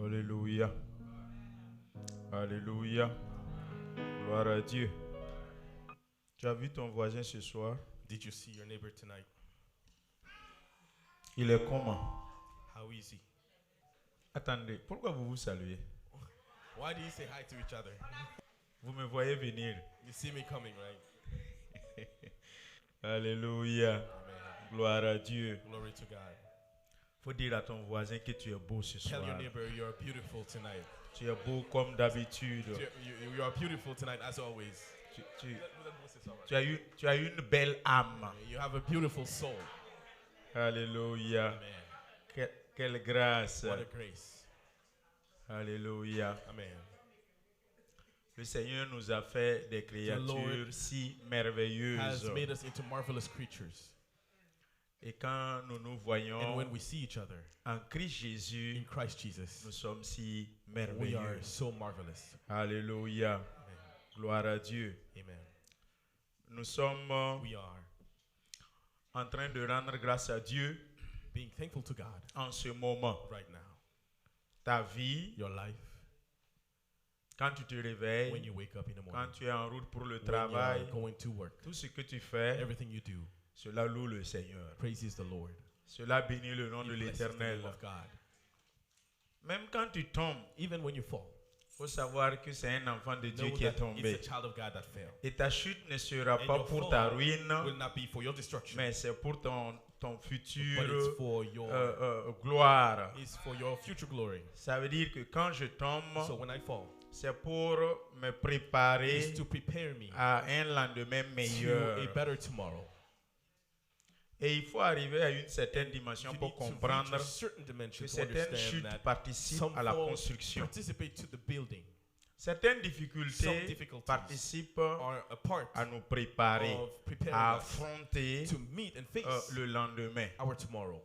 Alléluia. Alléluia. Gloire à Dieu. Tu as vu ton voisin ce soir? Did you see your neighbor tonight? Il est comment? How is he? Attendez, pourquoi vous vous saluez? Why do you say hi to each other? Vous me voyez venir. You see me coming, right? Alléluia. Amen. Gloire à Dieu. Glory to God. Faut dire à ton voisin que tu es beau ce Tell soir. your neighbor you're beautiful tonight. Tu es beau comme d'habitude. You are beautiful tonight as always. Tu as une belle âme. You have a beautiful soul. Alléluia. Amen. Quelle grâce. What a grace. Alléluia. Amen. Le Seigneur nous a fait des créatures si merveilleuses. Has made us into marvelous creatures. Et quand nous nous And voyons when we see each other en Christ Jésus, in Christ Jesus, nous sommes si we are merveilleux. so marvelous. Alléluia. Amen. Gloire à Dieu. Amen. Nous sommes We are en train de rendre grâce à Dieu being thankful to God en ce moment. right now. Ta vie, Your life, quand tu te when réveilles, you wake up in the quand morning, tu es en route pour le when travail, you're going to work, tout ce que tu fais, everything you do cela loue le Seigneur. praises the Lord. Cela bénit le nom It de blesses the l'Éternel. name of God. Même quand tu tombes, Even when you fall, il faut savoir que c'est un enfant de Dieu know qui est that tombé. it's a child of God that fell. Et ta chute ne sera And pas your pour fall ta ruine, will not be for your destruction, mais c'est pour ton but futur it's for your gloire. it's for your future glory. Ça veut dire que quand je tombe, So when I fall, c'est pour me it's préparer to prepare me à un lendemain to meilleur. a better tomorrow. Et il faut arriver à une certaine dimension You pour need to reach comprendre a certain dimension que to certaines understand chutes that participent some à la falls construction. participate to the building, Certaines some difficultés difficulties participent are a part à nous préparer of à preparing us affronter to meet and face le lendemain. our tomorrow.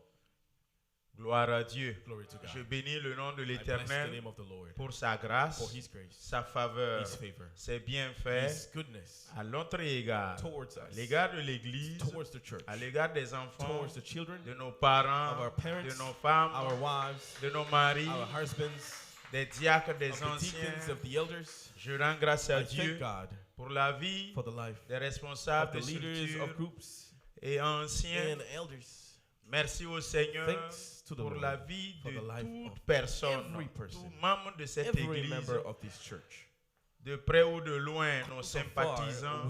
Gloire à Dieu. Glory to Je God. bénis le nom de I bless the l'Éternel name of the Lord pour sa grâce, for His grace, sa faveur, His favor, ses bienfaits His goodness à notre égard, towards à us, l'égard de l'Église, towards the church, à l'égard des enfants, towards the children, de nos parents, of our parents, de nos femmes, our wives, de nos maris, our husbands, des diacres, des of the deacons, anciens. of the elders. Je rends grâce à I Dieu thank God pour la vie for the life des of responsables the des leaders structures of groups et anciens. and elders. Merci au Seigneur Thanks to the pour Lord la vie for de the life toute of personne, every person, tout membre de cette every église, member of this church. de près ou de loin, nos So far, sympathisants,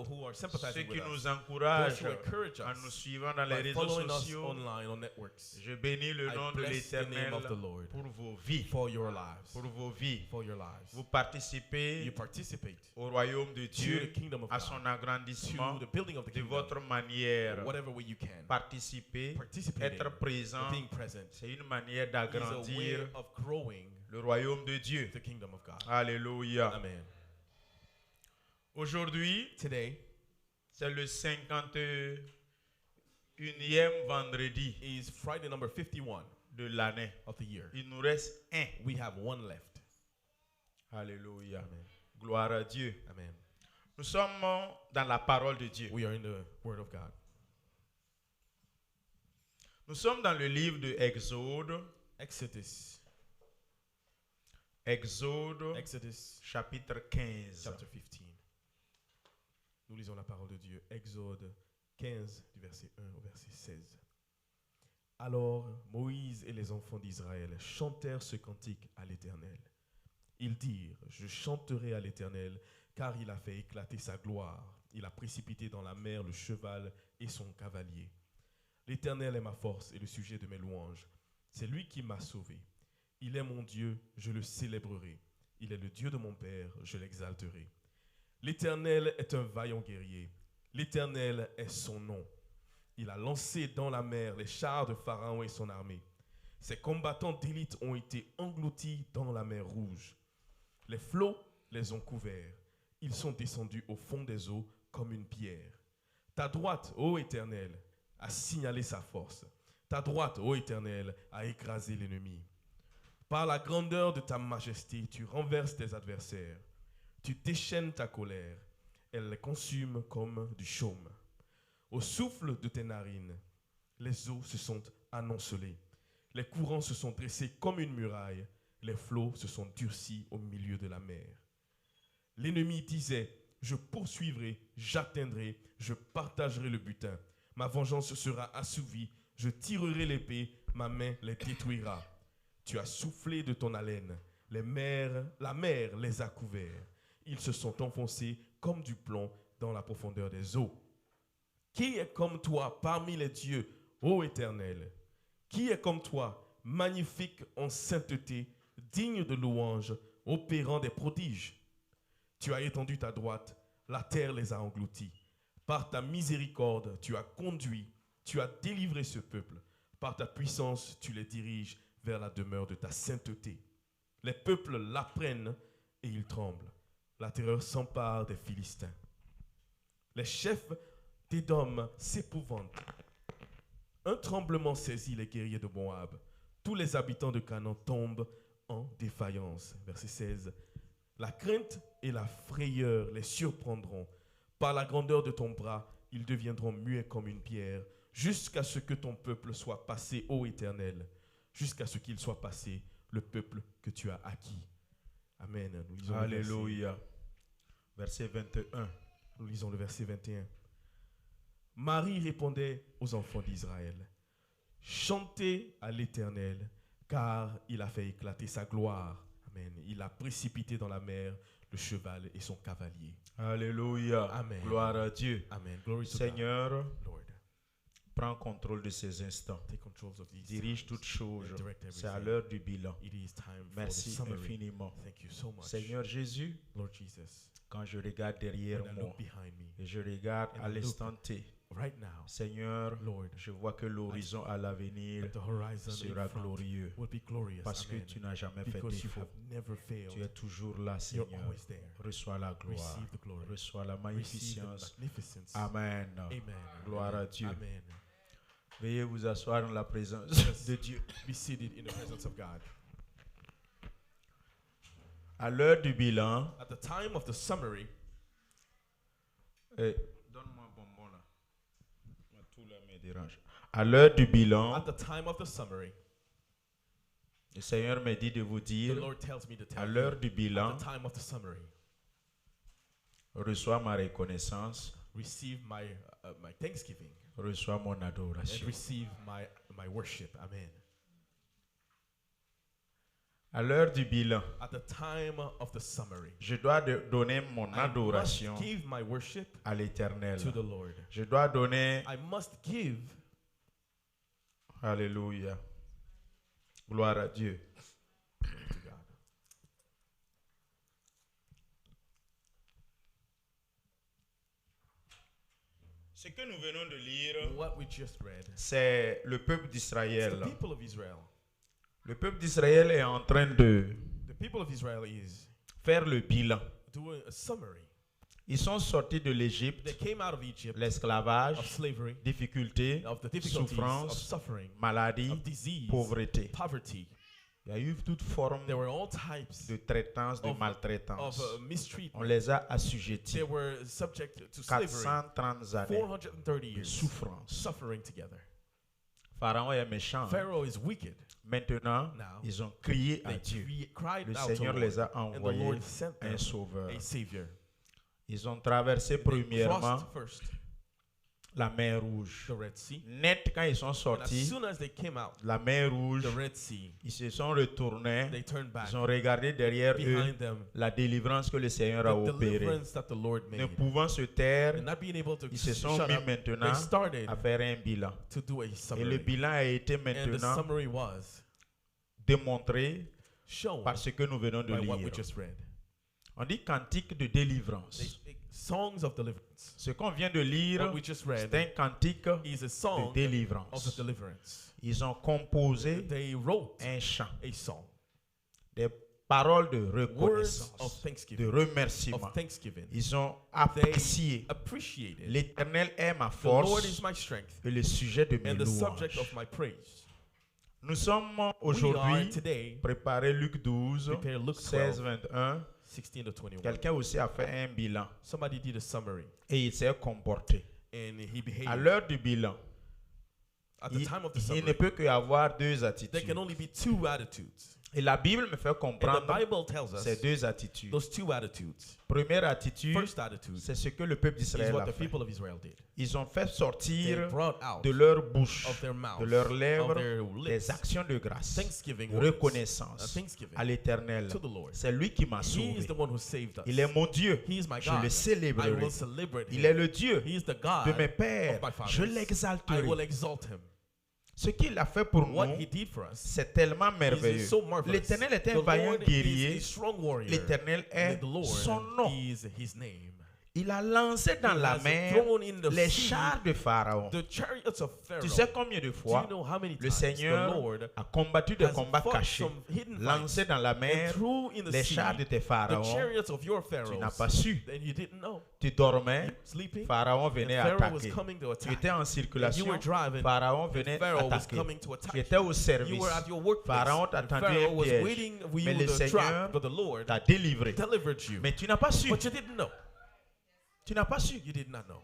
who are ceux sympathizing qui with nous us, encouragent those who encourage en us nous suivant dans les by réseaux following us sociaux. online on networks. Je bénis le I nom de bless the name l'Éternel of the Lord pour vos vies, for your lives, pour vos vies. for your lives. Vous participez You participate au royaume de to the Dieu, kingdom of à God, son to agrandissement, the building of the de kingdom, votre manière. whatever way you can. Participer, Participating, être présent, being present, c'est une manière is a way d'agrandir of growing le royaume de Dieu. the kingdom of God. Alléluia. Amen. Aujourd'hui, Today c'est le 51e vendredi is Friday number 51 de l'année. of the year. Il nous reste un. We have one left. Alléluia. Amen. Gloire à Dieu. Amen. Nous sommes dans la parole de Dieu. We are in the Word of God. Nous sommes dans le livre de Exode. Exodus Chapitre 15. chapter 15. Nous lisons la parole de Dieu. Exode 15, du verset 1 au verset 16. Alors Moïse et les enfants d'Israël chantèrent ce cantique à l'Éternel. Ils dirent, je chanterai à l'Éternel, car il a fait éclater sa gloire. Il a précipité dans la mer le cheval et son cavalier. L'Éternel est ma force et le sujet de mes louanges. C'est lui qui m'a sauvé. Il est mon Dieu, je le célébrerai. Il est le Dieu de mon Père, je l'exalterai. L'Éternel est un vaillant guerrier. L'Éternel est son nom. Il a lancé dans la mer les chars de Pharaon et son armée. Ses combattants d'élite ont été engloutis dans la mer Rouge. Les flots les ont couverts. Ils sont descendus au fond des eaux comme une pierre. Ta droite, ô Éternel, a signalé sa force. Ta droite, ô Éternel, a écrasé l'ennemi. Par la grandeur de ta majesté, tu renverses tes adversaires. Tu déchaînes ta colère. Elle les consume comme du chaume. Au souffle de tes narines, les eaux se sont amoncelées. Les courants se sont dressés comme une muraille. Les flots se sont durcis au milieu de la mer. L'ennemi disait, je poursuivrai, j'atteindrai, je partagerai le butin. Ma vengeance sera assouvie, je tirerai l'épée, ma main les détruira. Tu as soufflé de ton haleine, la mer les a couverts. Ils se sont enfoncés comme du plomb dans la profondeur des eaux. Qui est comme toi parmi les dieux, ô Éternel? Qui est comme toi, magnifique en sainteté, digne de louange, opérant des prodiges? Tu as étendu ta droite, la terre les a engloutis. Par ta miséricorde, tu as conduit, tu as délivré ce peuple. Par ta puissance, tu les diriges vers la demeure de ta sainteté. Les peuples l'apprennent et ils tremblent. La terreur s'empare des Philistins. Les chefs d'Édom s'épouvantent. Un tremblement saisit les guerriers de Moab. Tous les habitants de Canaan tombent en défaillance. Verset 16. La crainte et la frayeur les surprendront. Par la grandeur de ton bras, ils deviendront muets comme une pierre, jusqu'à ce que ton peuple soit passé, ô Éternel, jusqu'à ce qu'il soit passé, le peuple que tu as acquis. Amen. Nous lisons Alléluia. Verset 21. Nous lisons le verset 21. Marie répondait aux enfants d'Israël, chantez à l'Éternel, car il a fait éclater sa gloire. Amen. Il a précipité dans la mer le cheval et son cavalier. Alléluia. Amen. Gloire à Dieu. Amen. Glory to Seigneur, God. Lord, prends contrôle de ces instants. take control of these Dirige times toutes choses. and direct C'est à everything. l'heure du bilan. It is time for the Merci summary. infiniment. Thank you so much. Seigneur Jésus, Lord Jesus, quand je regarde derrière when I moi look behind me, et je regarde and à I look l'instant T, right now, Seigneur, Lord, je vois que l'horizon à l'avenir the horizon sera in front glorieux will be glorious. parce que Amen. tu n'as jamais fait Because you défaut. have never failed. Tu es toujours là, You're Seigneur. always there. Reçois la gloire. Receive the glory. Reçois la Receive the magnificence. magnificence. Amen. Amen. Gloire à Dieu. Amen. Veuillez vous asseoir dans la présence de Dieu. Be seated in the presence of God. À l'heure du bilan, At the time of the summary, donne-moi un bonbon là. Tout là me dérange. À l'heure du at bilan, the time of the summary, le Seigneur me dit de vous the dire, Lord tells me to à tell l'heure you, du bilan, at the time of the summary, reçois ma reconnaissance, receive my thanksgiving reçois mon and adoration. receive my worship. Amen. À l'heure du bilan, At the time of the summary, je dois donner mon I adoration must give my worship à l'Éternel. to the Lord. Je dois donner, I must give. alléluia, gloire à Dieu. Glory to God. Ce que nous venons de lire, What we just read, c'est le peuple it's d'Israël. the people of Israel. Le peuple d'Israël est en train de The people of Israel is faire le bilan. doing a summary. Ils sont sortis de They l'Égypte, came out of Egypt, l'esclavage, of slavery, difficultés, of the difficulties, of souffrance, suffering, maladie, of disease, pauvreté. poverty. Il y a eu toute forme There were all types de traitance, de of maltraitance. of On mistreatment. les a assujettis. They were subject to slavery. 430 années 430 de years souffrance. suffering together. Pharaon est méchant. Pharaoh is wicked. Maintenant, Now, ils ont crié à They Dieu. cried Le out to Seigneur the les Lord, a and the envoyés Lord sent them un sauveur. a savior. Ils ont traversé They premièrement crossed first la mer Rouge. the Red Sea. Net, quand ils sont And as sortis, soon as they came out, la mer Rouge, the Red Sea, ils se sont retournés. they turned back Ils ont regardé derrière eux behind them. la délivrance que le Seigneur a The opérée. deliverance that the Lord Ne made. pouvant se taire, And not being able to ils se sont shut mis up, maintenant they started à faire un bilan. to do a Et le summary. bilan a été And the maintenant summary was démontré shown par ce que nous venons de by what we lire. just read. On dit cantique de délivrance. Songs of deliverance. Ce qu'on vient de lire, What we just read c'est un cantique is a de song of the délivrance. deliverance. Ils ont composé They wrote un chant, a song, des paroles de words of reconnaissance, de thanksgiving, remerciement. of thanksgiving. Ils ont apprécié. Appreciated. L'Éternel est ma The Lord is force my strength et le sujet de mes and the subject louanges. of my praise. Nous sommes We are aujourd'hui today préparés Luc 12, prepare Luke 16, 12, 21. 16 to 21. Quelqu'un aussi a fait un bilan Somebody did a summary et il s'est comporté. and he À behaved. l'heure du bilan, At the time of the il ne summary, peut qu'y avoir deux there attitudes. can only be two attitudes. Et la Bible me fait And the comprendre Bible tells us ces deux attitudes. those two attitudes. Première attitude, First attitude c'est ce que le peuple is d'Israël what a the fait. people of Israel did. Ils ont fait They sortir brought out de leur bouche, of their mouth, de leurs of lèvres, their lips, des actions de grâce, thanksgiving de words, reconnaissance thanksgiving à l'Éternel. to the Lord. C'est lui qui m'a He sauvé. is the one who saved us. Il est mon Dieu. He is my Je God. le I célébrerai. will celebrate Il him. est le Dieu He is the de God mes pères. of my fathers. Je I will l'exalterai. exalt him. Ce qu'il a fait pour What nous, he did for us c'est tellement is merveilleux. so marvelous. L'Éternel est The un vaillant Lord is guerrier. a strong warrior. L'Éternel est The Lord son nom. is his name. Il a lancé dans He la has mer thrown in the les sea chars de Pharaon. the chariots of Pharaoh. Tu sais combien de Do you fois know how many le times Seigneur the Lord a combattu des has combats fought cachés, some hidden lancé fights dans la and mer threw in the les sea chars de tes the pharaons. chariots of your Tu n'as pharaohs? pas su. Then you didn't know. Tu dormais, Sleeping, Pharaon and venait Pharaoh was attaquer. coming to Tu attack. étais en And you circulation, were driving, Pharaon and venait Pharaoh was attaquer. coming to attack Tu étais you. au You service. were at your workplace. Pharaon t'a and tendu Pharaoh un was piège. waiting for Mais you le with the Seigneur trap, but the Lord t'a délivré. delivered you. Mais tu n'as pas su. But you didn't know. Tu n'as pas su. You did not know.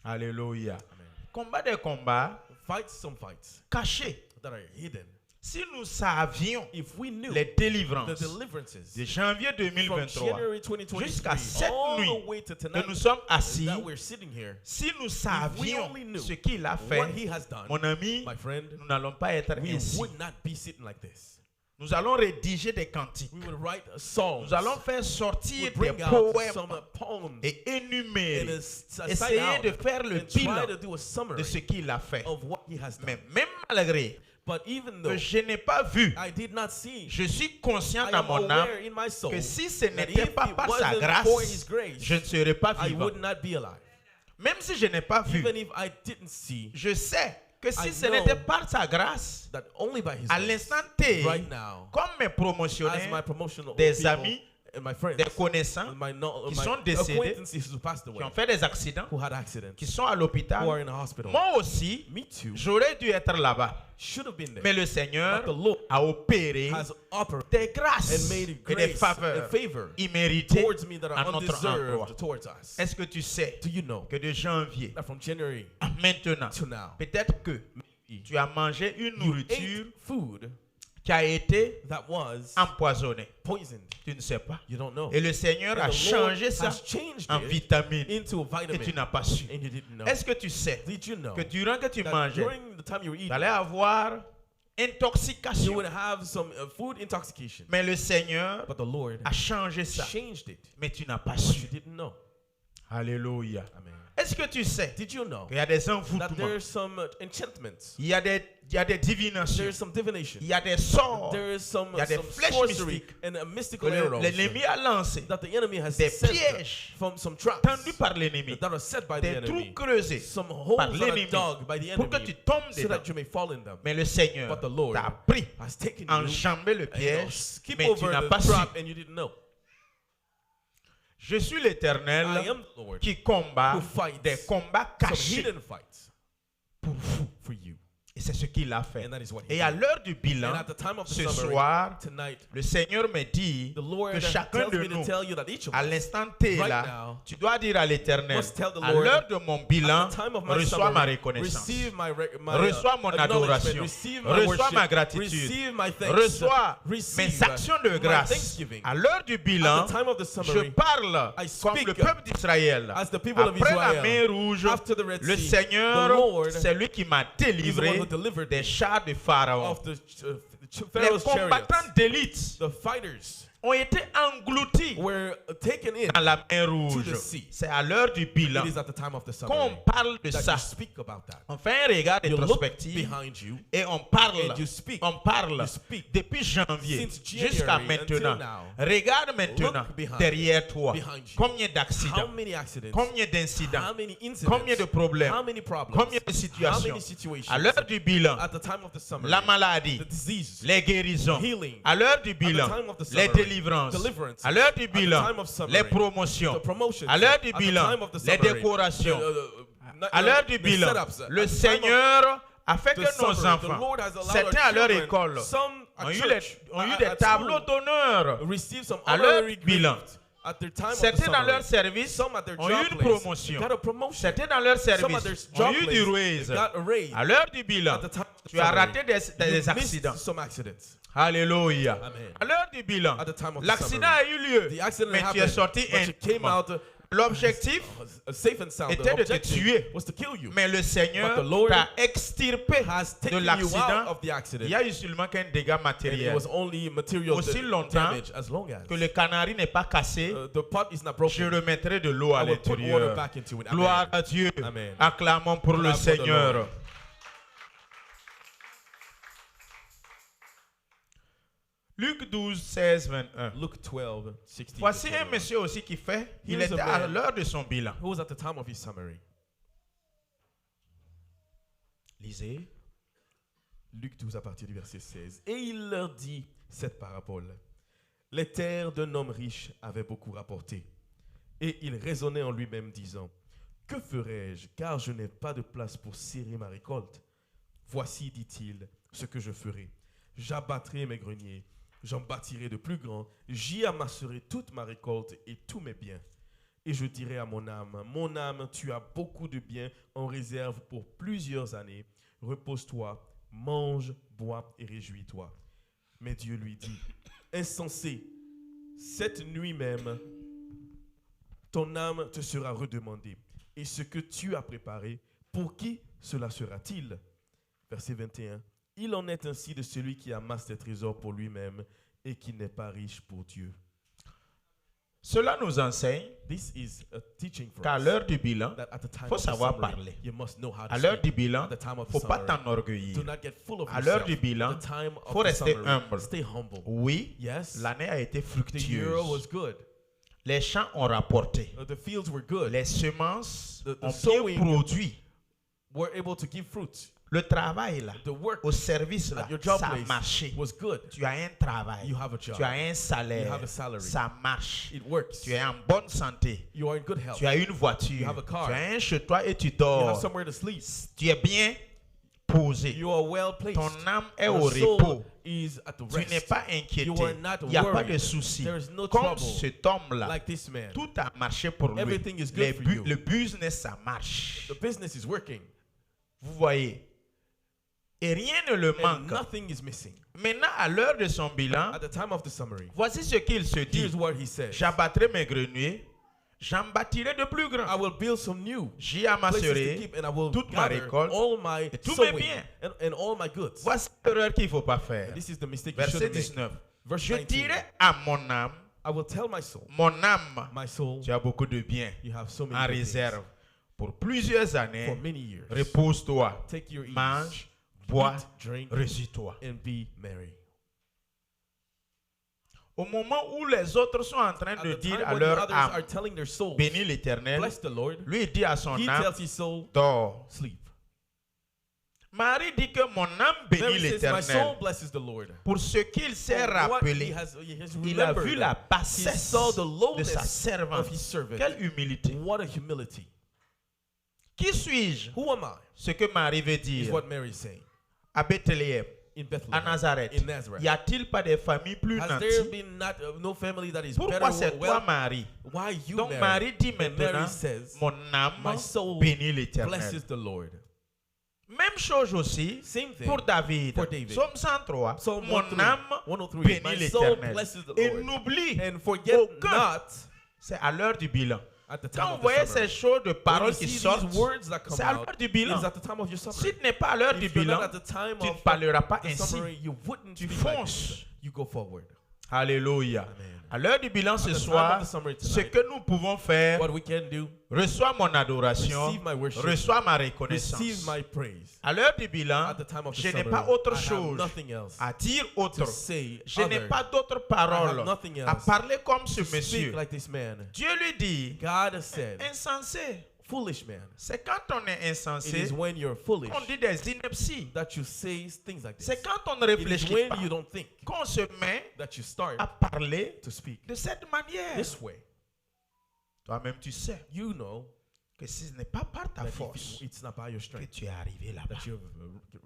Alléluia. Amen. Combat des combats Fight some fights cachés. that are hidden. Si nous savions If we knew les the délivrances deliverances de janvier from 2023 January 2023 jusqu'à cette all nuit the way to que tonight nous sommes assis, that we're sitting here, si nous we savions only knew ce qu'il a what fait, he has done, mon ami, my friend, nous n'allons pas être we ainsi. would not be sitting like this. Nous allons rédiger des cantiques. We would write songs. Nous allons faire We sortir would des bring out poèmes some poems et and énumérer. cite Essayer out de faire le and try bilan to do a de summary ce qu'il a fait. of what he has done. Mais même malgré But even though que je n'ai pas vu, I did not see, je suis conscient I dans am mon âme aware in my soul que si ce that n'était if pas it par sa wasn't for his grâce, grace, je ne serais pas I vivant. would not be alive. Même si je n'ai pas vu, Even if I didn't see, je sais que si I ce know n'était par sa grâce, that only by his à grace, l'instant T, right now, comme mes as promotionnaires, my promotional des people amis, and my friends, des connaissants my sont décédés, acquaintances who passed qui away, ont fait des accidents, who had accidents, qui sont à who are l'hôpital, in a hospital, moi aussi, me too, j'aurais dû être là-bas. should have been there. Mais le Seigneur But the Lord a opéré has operated des grâces and made et des grace faveurs and favor imméritées towards me that à are notre endroit. undeserved towards us. Est-ce que tu sais Do you know que de janvier that from January à maintenant, to now, peut-être que tu as mangé une you nourriture ate food qui a été that was empoisonnée? poisoned? Tu ne sais pas. You don't know. Et le Seigneur And a the Lord changé ça has changed en it vitamine into a et tu vitamin, n'as pas su. and you didn't know. Est-ce que tu sais Did you know que durant que tu that mangeais, during the time you were tu eating, allais avoir you intoxication? would have some food intoxication? Mais le Seigneur But the Lord a changé ça. changed it. Mais tu n'as pas But you su. didn't know. Alléluia. Amen. Est-ce que tu sais Did you know qu'il y a des that envoûtements, there's some enchantments, il y a des divinations, there's some divination, il y a des sorts there is some il y a des flèches sorcery mystiques and a que mystical arrows l'ennemi a lancés, that the enemy has des sent pièges from some traps tendus par l'ennemi, that are set by the des enemy, trous creusés some par holes that are l'ennemi dug by the pour que enemy, tu tombes so dedans. that you may fall in them. Mais le Seigneur But the Lord t'a pris, has taken you enjambé le and piège, skip mais tu over n'as the pas su. trap and you didn't know. Je suis l'Éternel I am the Lord qui combat who fights des combats some cachés hidden fights pour vous. for you. Et c'est ce qu'il a fait. And that is what he Et à did. l'heure du bilan, And at the time of the ce summary, soir, tonight, le Seigneur me dit the Lord que chacun tells de me to nous, tell you that each of à us, l'instant T right là, now, tu dois dire à l'Éternel, must tell the à Lord, l'heure de mon bilan, at the time of my reçois ma summary, reconnaissance, receive my reçois mon acknowledgement, adoration, receive my reçois worship, ma gratitude, receive my thanks, reçois receive mes actions de my grâce. thanksgiving. À l'heure du bilan, At the time of the je summary, parle I comme speak le peuple d'Israël. as the people of Après la Israel, mer rouge, after the Red le Sea, Seigneur, the Lord c'est lui qui m'a is the one délivré who delivered des me chars de Pharaon. of the Les Pharaoh's combattants chariots. d'élite The fighters ont été engloutis were taken in. dans la mer rouge. to the sea. C'est à l'heure du bilan It is at the time of the qu'on summary parle de that ça. you speak about that. On fait un regard You look rétrospectif behind you et on parle. and you speak. On parle You speak. depuis janvier Since January jusqu'à until maintenant. now. Regarde maintenant Look behind. derrière toi. Behind you. Combien How d'accidents, many accidents? combien d'incidents, How many incidents? combien de problèmes, How many problems? combien de How situations. many situations? À l'heure du bilan, At the time of the summary, la maladie, the disease, les guérisons. healing. À l'heure du bilan, time of the les summary, délivrances. deliverance. À l'heure du At the bilan, time of summary, les promotions. the promotions. À l'heure du At the bilan, time of the les summary, décorations. the, À l'heure du the bilan, setups. At le the time of Seigneur a fait the que nos summary, the enfants, Lord has allowed certains à our leur children, école, some at ont eu, church, des at tableaux school, d'honneur. receive some À leur honorary bilan. gift. At their time of the Certains dans summary, leur service some at their ont job eu une place promotion. got a promotion. Certains dans leur Some at their service ont job eu du place raise. got a raise. À l'heure du bilan, At the time of the tu as summary, raté des you missed accidents. some accidents. Alléluia. Amen. À l'heure du bilan, At the time of the l'accident summary, a eu lieu, The accident mais tu es happened, sorti but you came intégrement. out L'objectif safe and sound. était The de te objective tuer, was to kill you. mais le Seigneur But the Lord t'a extirpé Has de taken you l'accident. out of the accident. Il y a eu seulement qu'un dégât And it matériel. was only material Aussi longtemps damage, as long as que le canari n'est pas cassé, the pot is not je broken. remettrai de l'eau à I will put water l'intérieur. back into it. Gloire Amen. à Dieu. Amen. Acclamons pour le Clap for the Seigneur. Lord. Luc 12, 16, 21. Luke 12, 16. Voici un monsieur aussi qui fait, il Here's a était à man. l'heure de son bilan. Who was at the time of his summary? Lisez. Luc 12 à partir du verset 16. Et il leur dit cette parabole. Les terres d'un homme riche avaient beaucoup rapporté. Et il raisonnait en lui-même disant, que ferai-je, car je n'ai pas de place pour serrer ma récolte? Voici, dit-il, ce que je ferai. J'abattrai mes greniers, j'en bâtirai de plus grands, j'y amasserai toute ma récolte et tous mes biens. Et je dirai à mon âme, tu as beaucoup de biens en réserve pour plusieurs années. Repose-toi, mange, bois et réjouis-toi. Mais Dieu lui dit, insensé, cette nuit même, ton âme te sera redemandée. Et ce que tu as préparé, pour qui cela sera-t-il? Verset 21. Il en est ainsi de celui qui amasse des trésors pour lui-même et qui n'est pas riche pour Dieu. Cela nous enseigne This is a teaching for qu'à us. l'heure du bilan, That at the time faut of the savoir summary, parler. you must know how to à l'heure du speak. bilan, At the time of faut the pas summary, t'enorgueillir. do not get full of À l'heure yourself. du bilan, At the time of faut the rester summary, humble. stay humble. Oui, Yes, l'année a été the year fructueuse. was good. Les champs ont rapporté. The fields were good. Les semences The ont sowing bien produit. Were able to give fruit. Le travail là, The work au service là, at your job ça a place marché. was good. Tu as un travail, You have a job. tu as un You salaire, have a salary. ça marche. It works. Tu es en bonne santé, You are in good health. tu as une You voiture, have a car. tu as un chez toi et tu You have dors. somewhere to sleep. Tu es bien posé. You are well placed. Ton âme est Your au soul repos. is at the Tu n'es rest. pas inquiété. You are not Il n'y a pas worried. de souci. There is no Comme trouble. cet homme-là, Like this man. tout a marché pour lui. Everything is good for you. Le business, ça marche. The business is working. Vous voyez. Et rien ne le And manque. nothing is missing. Maintenant, à l'heure de son bilan, At the time of the summary, voici ce qu'il se dit. here's what he says. J'abattrai mes greniers, j'en bâtirai de plus I grands. will build some new J'y places to amasserai keep, and I will toute ma gather récolte all my et tous mes sowing biens. and all my goods. Voici l'erreur qu'il ne faut pas faire. This is the mistake you Verset shouldn't make. 19. Verse Je 19. dirai à mon âme, I will tell my soul, my soul, tu as beaucoup de biens you have so many en good réserve. Pour plusieurs things années, for many years. repose-toi, Take your ease, mange, bois, eat, drink, réjouis-toi. and be merry. Au moment où les autres sont en train At de the dire time à when the leur others âme, are telling their souls, bénis l'Éternel, bless the Lord, lui il dit à son he âme, tells his soul, dors. sleep. Marie dit que mon âme bénit Mary says, my soul l'Éternel. blesses the Lord. Pour ce qu'il s'est For what rappelé, he has il a vu remembered. la He bassesse saw the de sa lowness servante. of his servant. Quelle humilité. What a humility. Qui suis-je? Who am I? Ce que Marie veut Is dire. what Mary is saying. À Bethléem, In à Bethlehem, Nazareth, in Nazareth. y a-t-il pas des familles plus Has there nanties? been no family that is Pourquoi better? c'est toi, Well, Marie? why you, Donc Mary? Marie dit And maintenant, Mary says, mon âme my soul bénit l'Éternel. blesses the Lord. Même chose aussi Same thing pour David. for David. Psaume 103. Psalm Mon 103, âme 103. bénit My soul l'Éternel. blesses the Et Lord. n'oublie And forget aucun. not C'est à l'heure du bilan. at the time Quand vous of the voyez summary. ces choses de When you paroles qui see sortent, these words that come c'est à out, l'heure du bilan. it is at the time of your Si summary. tu n'es pas à l'heure du If you're not bilan, at the time tu ne of parleras pas the ainsi. summary, you wouldn't Tu speak like fonces. this. You go forward. Alléluia. Amen. À l'heure du bilan ce At the time soir, of the summary ce tonight, que nous pouvons faire, what we can do, reçois mon adoration, receive my worship, reçois ma receive reconnaissance. my praise. À l'heure du bilan, At the time of the je n'ai summary, pas autre I have chose nothing else à dire autre. to say Je n'ai other pas d'autres I paroles have nothing à else parler comme ce to speak monsieur. like this man. Dieu lui dit, God has said, insensé. foolish man. C'est quand on est It insensé is when you're foolish qu'on dit des inepties. that you say things like this. C'est quand on ne It is réfléchit when pas you don't think qu'on se met that you start à parler to speak de cette manière. this way. Toi-même, tu sais You know que si ce n'est pas par ta that force it's not by your que strength tu es arrivé là-bas. that you've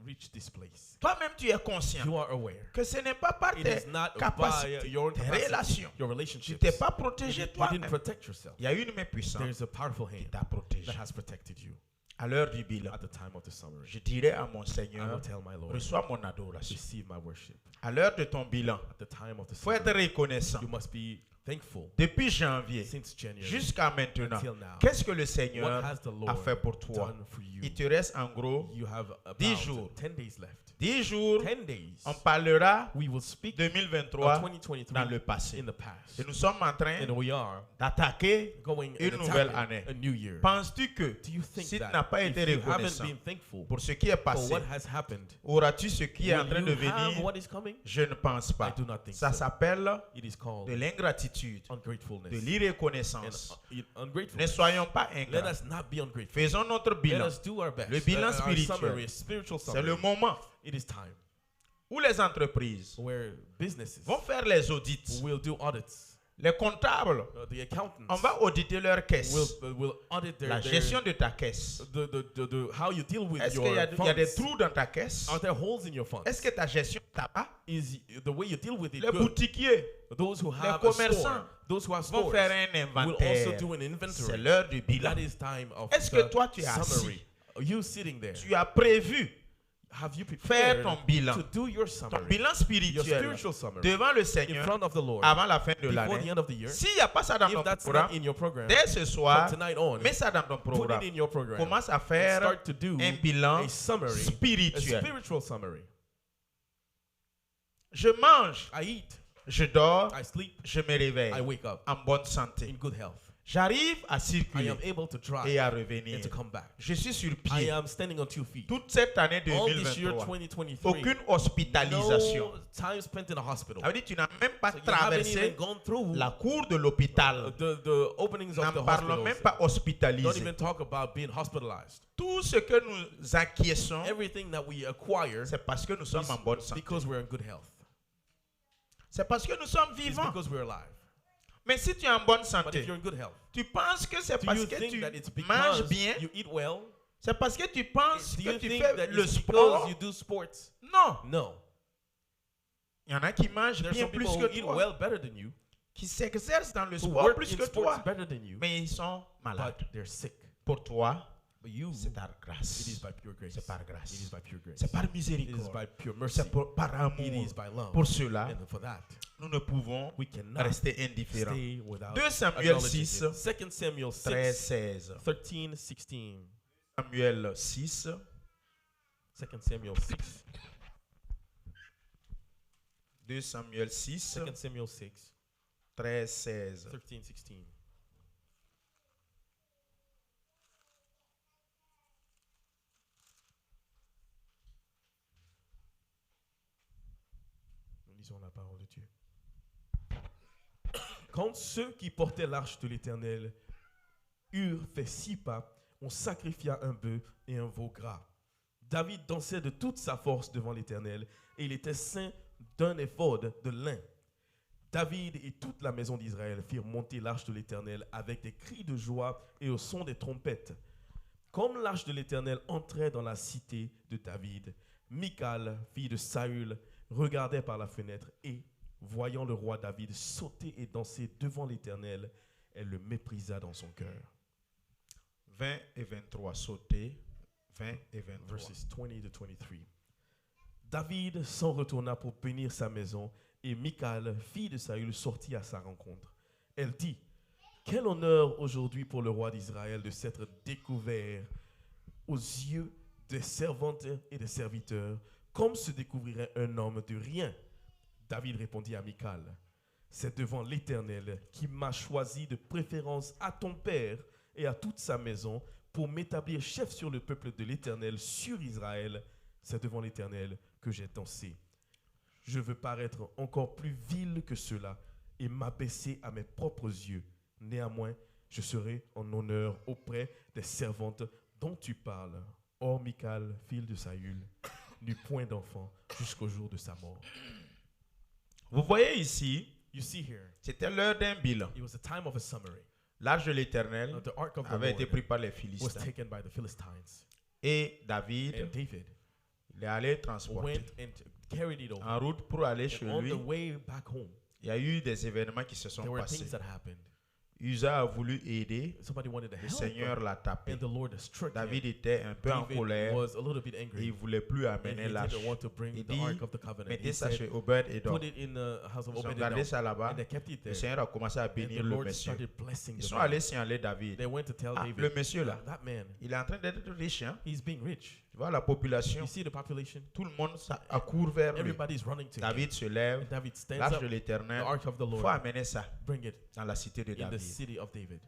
reached this place. Toi-même, tu es conscient You are aware. que ce n'est pas par It tes is not by capacités, your own tes capacity, relations. your Tu relationships. t'es pas protégé You didn't toi-même. protect yourself. Il y a une main puissante There's a powerful qui hand t'a protégé. that has protected you. À l'heure du bilan, at the time of the summary, je dirai à mon I will Seigneur, tell my Lord, reçois mon adoration. receive my worship. À l'heure de ton bilan, At the time of the il faut être summary, reconnaissant. you must be thankful. Depuis janvier Since January jusqu'à maintenant, until now, qu'est-ce que le what Seigneur has the a Lord fait pour toi? done for you? Il te reste en gros You have 10 about jours. 10 days left. 10 jours. 10 days. On parlera We will speak 2023 of 2023 dans le passé. in the past. Et nous sommes en train And we are d'attaquer going une and nouvelle attacking année. a new year. Penses-tu que Do you think si tu that n'as pas if été you haven't reconnaissant been thankful pour ce qui est for passé, what has happened, auras-tu ce qui est en will train de you have venir? what is coming? Je ne pense pas. I do not think Ça so. s'appelle It is called de l'ingratitude, de ungratefulness. l'irreconnaissance. And, Ne ungratefulness. soyons pas Let ingrats. us not be ungrateful. Faisons notre Let bilan. us do our best. Le bilan Our spirituel. summary, spiritual C'est summary. le moment It is time où les entreprises where businesses vont faire les audits. will do audits. Les comptables, The accountants on va auditer leur caisse. will audit La gestion de ta caisse. how you deal with Est-ce your qu'il y a des funds. trous dans ta caisse? Are there holes in your funds? Est-ce que ta gestion tabac? Is the way you deal with it Les good? boutiquiers Those who les have a commerçants store, those who have vont stores, faire un will also inventaire. do an C'est inventory. l'heure du bilan. That is time of Est-ce que the toi tu es summary. assis? Are you sitting there? Tu as prévu Have you faire prepared ton bilan, to do your ton summary, bilan your spirituel spiritual summary, devant le in Seigneur front of the Lord avant la fin de before the l'année? end of the year? S'il n'y a pas ça dans ton If that's programme, not in your program, dès ce from soir, tonight on, mets ça dans ton put programme. it in your program. Commence à And faire start to do un bilan a summary, a spirituel. spiritual summary. Je mange, I eat, je dors, I sleep, je me réveille I wake up en bonne santé. in good health. J'arrive à I circuler am able to drive et à and revenir. to come back. Je suis sur I pied. am standing on 2 feet. Toute cette année All this year 2023, 2023, aucune hospitalisation. no time spent in a hospital. Ça veut dire que tu n'as même pas So you haven't even traversé gone through la cour de l'hôpital. the openings of the N'en parlons hospitals. même pas Don't hospitalisé. even talk about being hospitalized. Tout ce que nous acquiesçons, Everything that we acquire c'est parce que nous sommes is en bonne santé. because we're in good health. C'est parce que nous sommes It's vivants. because we're alive. Mais si tu es en bonne But santé, if you're in good health, tu penses que c'est do parce you que think tu that it's manges because bien? you eat well? C'est parce que tu penses Do que you tu think fais that le it's because sport? you do sports? Non. No. Il y en a qui mangent There's bien some plus people who que eat toi, well better than you, qui s'exercent dans le who sport work plus in que sports toi, better than you, mais ils sont malades. but they're sick. Pour toi, But you, c'est par it grâce. is by pure grace. C'est par It is grâce. by pure grace. C'est par It is miséricorde. by pure mercy. C'est par It amour. is by love. Pour cela, And for that, nous ne pouvons we cannot rester indifférents. stay without 2 Samuel acknowledging 6, it. 2 Samuel 13, 6, 16. 13, 16. Samuel 6, 2 Samuel 6. 2 Samuel 6, 2 Samuel 6, 13, 16. 13, 16. Nous lisons la parole de Dieu. Quand ceux qui portaient l'arche de l'Éternel eurent fait 6 pas, on sacrifia un bœuf et un veau gras. David dansait de toute sa force devant l'Éternel et il était ceint d'un éphod de lin. David et toute la maison d'Israël firent monter l'arche de l'Éternel avec des cris de joie et au son des trompettes. Comme l'arche de l'Éternel entrait dans la cité de David, Michal, fille de Saül, regardait par la fenêtre et, voyant le roi David sauter et danser devant l'Éternel, elle le méprisa dans son cœur. 20 et 23, sauter. 20 et 23. Verses 20 to 23. David s'en retourna pour bénir sa maison et Michal, fille de Saül, sortit à sa rencontre. Elle dit, « Quel honneur aujourd'hui pour le roi d'Israël de s'être découvert aux yeux des servantes et des serviteurs, comme se découvrirait un homme de rien. » David répondit à Michal, « C'est devant l'Éternel qui m'a choisi de préférence à ton père et à toute sa maison pour m'établir chef sur le peuple de l'Éternel, sur Israël. C'est devant l'Éternel que j'ai dansé. Je veux paraître encore plus vil que cela et m'abaisser à mes propres yeux. Néanmoins, je serai en honneur auprès des servantes dont tu parles. » Or, Michal, fille de Saül, n'eut point d'enfant jusqu'au jour de sa mort. Vous voyez ici, You see here, c'était l'heure d'un bilan. it was a time of a summary. L'arche de l'Éternel The ark of the avait été Lord pris par les was Philistins. taken by the Philistines. Et David, And David il est allé transporter. went and carried it over. En route pour aller chez And on lui, the way back home, il y a eu des événements qui se sont there were passés. things that happened. Usa a voulu aider. Somebody wanted to Le help Seigneur him, l'a tapé. and the Lord struck David him. était un peu en David colère was a little bit et il angry, ne voulait plus and amener he l'arche. didn't want to bring Il the dit, Ark of the Covenant. mettez He ça said, chez Obed-Edom. put it in the house of Ils ont Obed-Edom, gardé ça là-bas. and they kept it Le there. Seigneur a commencé à And bénir the le Lord monsieur. started blessing Ils the sont man. allés signaler David. They went to tell Ah, David, le monsieur là, that man, il est en train d'être riche. Hein? he's being rich. Tu vois la population, You see the population? tout le monde accourt vers lui. Everybody's running to him. David se lève, And David stands l'arche up, de the l'Éternel. Ark of the Il faut Lord, amener ça bring it dans la cité de in the David. city of David.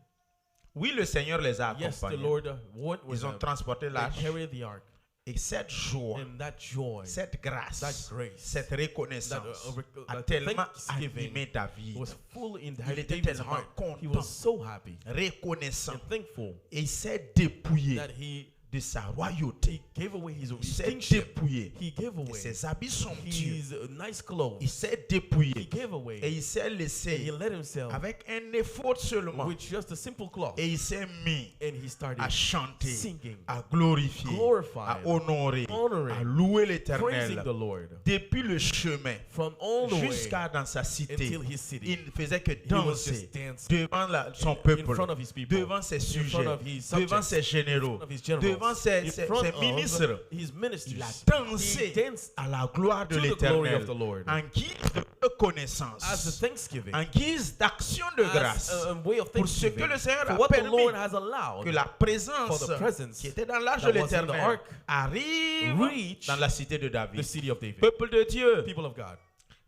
Oui, le Seigneur les a Yes, the accompagnés. Lord went with Ils ont them. transporté They l'arche. carried the ark, Et cette joie, and that joy, cette grâce, that grace, cette reconnaissance that a tellement thanksgiving animé David. was full in Il était David's tellement heart. He content, was so happy reconnaissant. and thankful Et il s'est dépouillé that he de sa royauté. gave away his Il s'est kingship. dépouillé He gave de away ses habits somptueux. his nice clothes. Il s'est He dépouillé gave away. et il s'est And he laissé let himself avec un effort seulement. with just a simple cloth. Et il s'est mis And he started à chanter, singing, à glorifier, glorifying, à honorer, honoring, à louer praising l'Éternel. the Lord. Depuis le chemin From all the way jusqu'à dans sa cité, until his city. il ne faisait que He was danser just dancing devant son in peuple, front of his people, devant ses in sujets, front of his devant subjects, ses généraux, in front of his generals, devant ses in front ministres. of his ministers. Il a He dansé danced à la gloire de to the glory l'Éternel of the Lord en guise de reconnaissance, as a thanksgiving, en guise d'action de grâce as a way of pour ce que thanksgiving le Seigneur for a what the permis Lord has allowed que la présence for the presence qui était dans l'arche that de was in the l'Éternel ark arrive reach dans la cité de the David. city of David. Peuple de Dieu, People of God.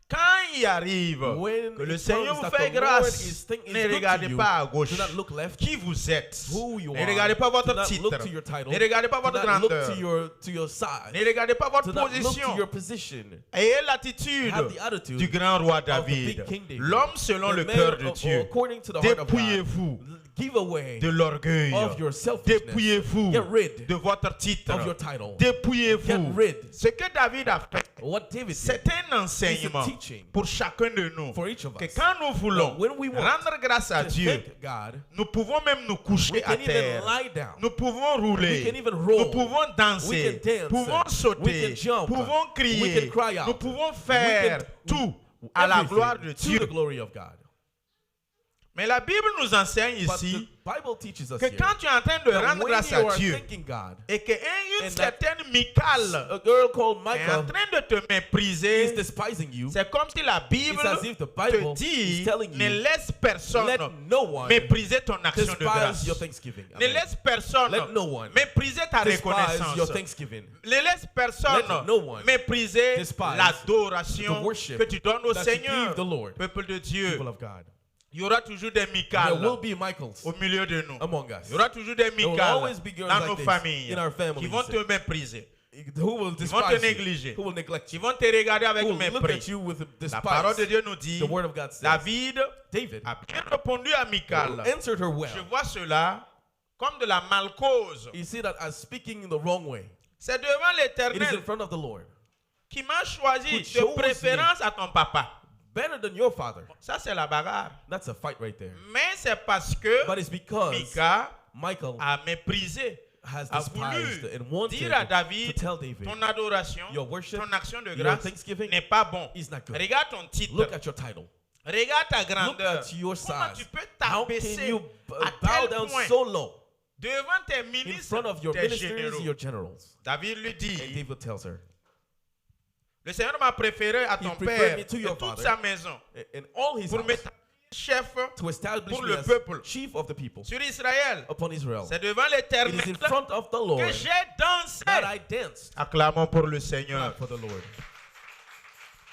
quand il arrive When que le it Seigneur comes vous that fait the Lord grâce, is ne good to regardez you, pas à gauche do not look left, qui vous êtes. who you Ne are. regardez pas Do votre not look titre. to your title. Ne regardez pas Do votre not look grandeur. to your size. Ne regardez pas votre Do not look to position. your position. Ayez l'attitude Have the attitude du grand roi of the David. big King David. L'homme selon The le man cœur de Dieu. according to the heart of God. Dépouillez-vous Give away de l'orgueil. of your selfishness. Dépouillez-vous Get rid de votre titre. of your title. Dépouillez-vous. Get rid. Ce que David a fait, What David did c'est un enseignement is a teaching pour chacun de nous. for each of Que us. quand nous voulons That when we want rendre grâce à to Dieu, thank God, nous pouvons même nous coucher we à can terre. even lie down. Nous pouvons We rouler. can even roll. Nous pouvons danser. We can dance. Pouvons We sauter. can jump. Pouvons crier. We can cry out. Nous pouvons faire We tout à la Everything gloire de to Dieu. the glory of God. Mais la Bible nous enseigne But ici the Bible teaches us que here quand tu es en train de that rendre when grâce you à are Dieu thanking God, et qu'une and that certaine Michal a girl called est en Michael train de te is mépriser, despising you, c'est comme si la Bible it's as if the te Bible dit is telling ne you, laisse personne let no one mépriser ton action de grâce. despise your thanksgiving. Ne Amen. laisse personne Let no one mépriser ta despise your reconnaissance. thanksgiving. Ne laisse personne Let no one mépriser despise l'adoration the worship que tu donnes au that you Seigneur. give the Lord. Peuple de Dieu, People of God. il y aura toujours des There Michal will be Michaels au milieu de nous. among us Il y aura toujours des will Michal always be girls dans like nos this familles in our qui families vont te mépriser, who will qui vont te despise you, négliger, who will neglect qui you, vont te regarder avec who will look mépris. at you with La parole de despise. Dieu nous dit, The word of God says, David David a bien répondu à Michal. answered her Je well. vois cela comme de la malcause. You see that as speaking in the wrong way. C'est devant It is in l'Éternel front of the Lord. qui m'a choisi Who de chose préférence à ton papa. Better than your father. Ça, c'est la bagarre. That's a fight right there. Mais c'est parce que But it's because Mika Michael a méprisé, has a despised voulu and wanted dire à to David, tell David, ton adoration, your worship, ton action de your grâce thanksgiving n'est pas bon. is not good. Regarde ton titre. Look at your title. Regarde ta Look grandeur. at your Comment size. tu peux How can t'abaisser you à bow tel down point so low devant tes in ministres, front of your tes ministers, généraux? your generals? David lui And dit, David tells her, le Seigneur m'a préféré à He ton preferred père me to et your toute father. sa maison in all his pour house, mettre chef to establish pour me le as peuple chief of the people sur Israël. upon Israel. C'est devant It is in l'Éternel front of the que Lord j'ai dansé. that I danced. Acclamons pour le Seigneur. Clap for the Lord.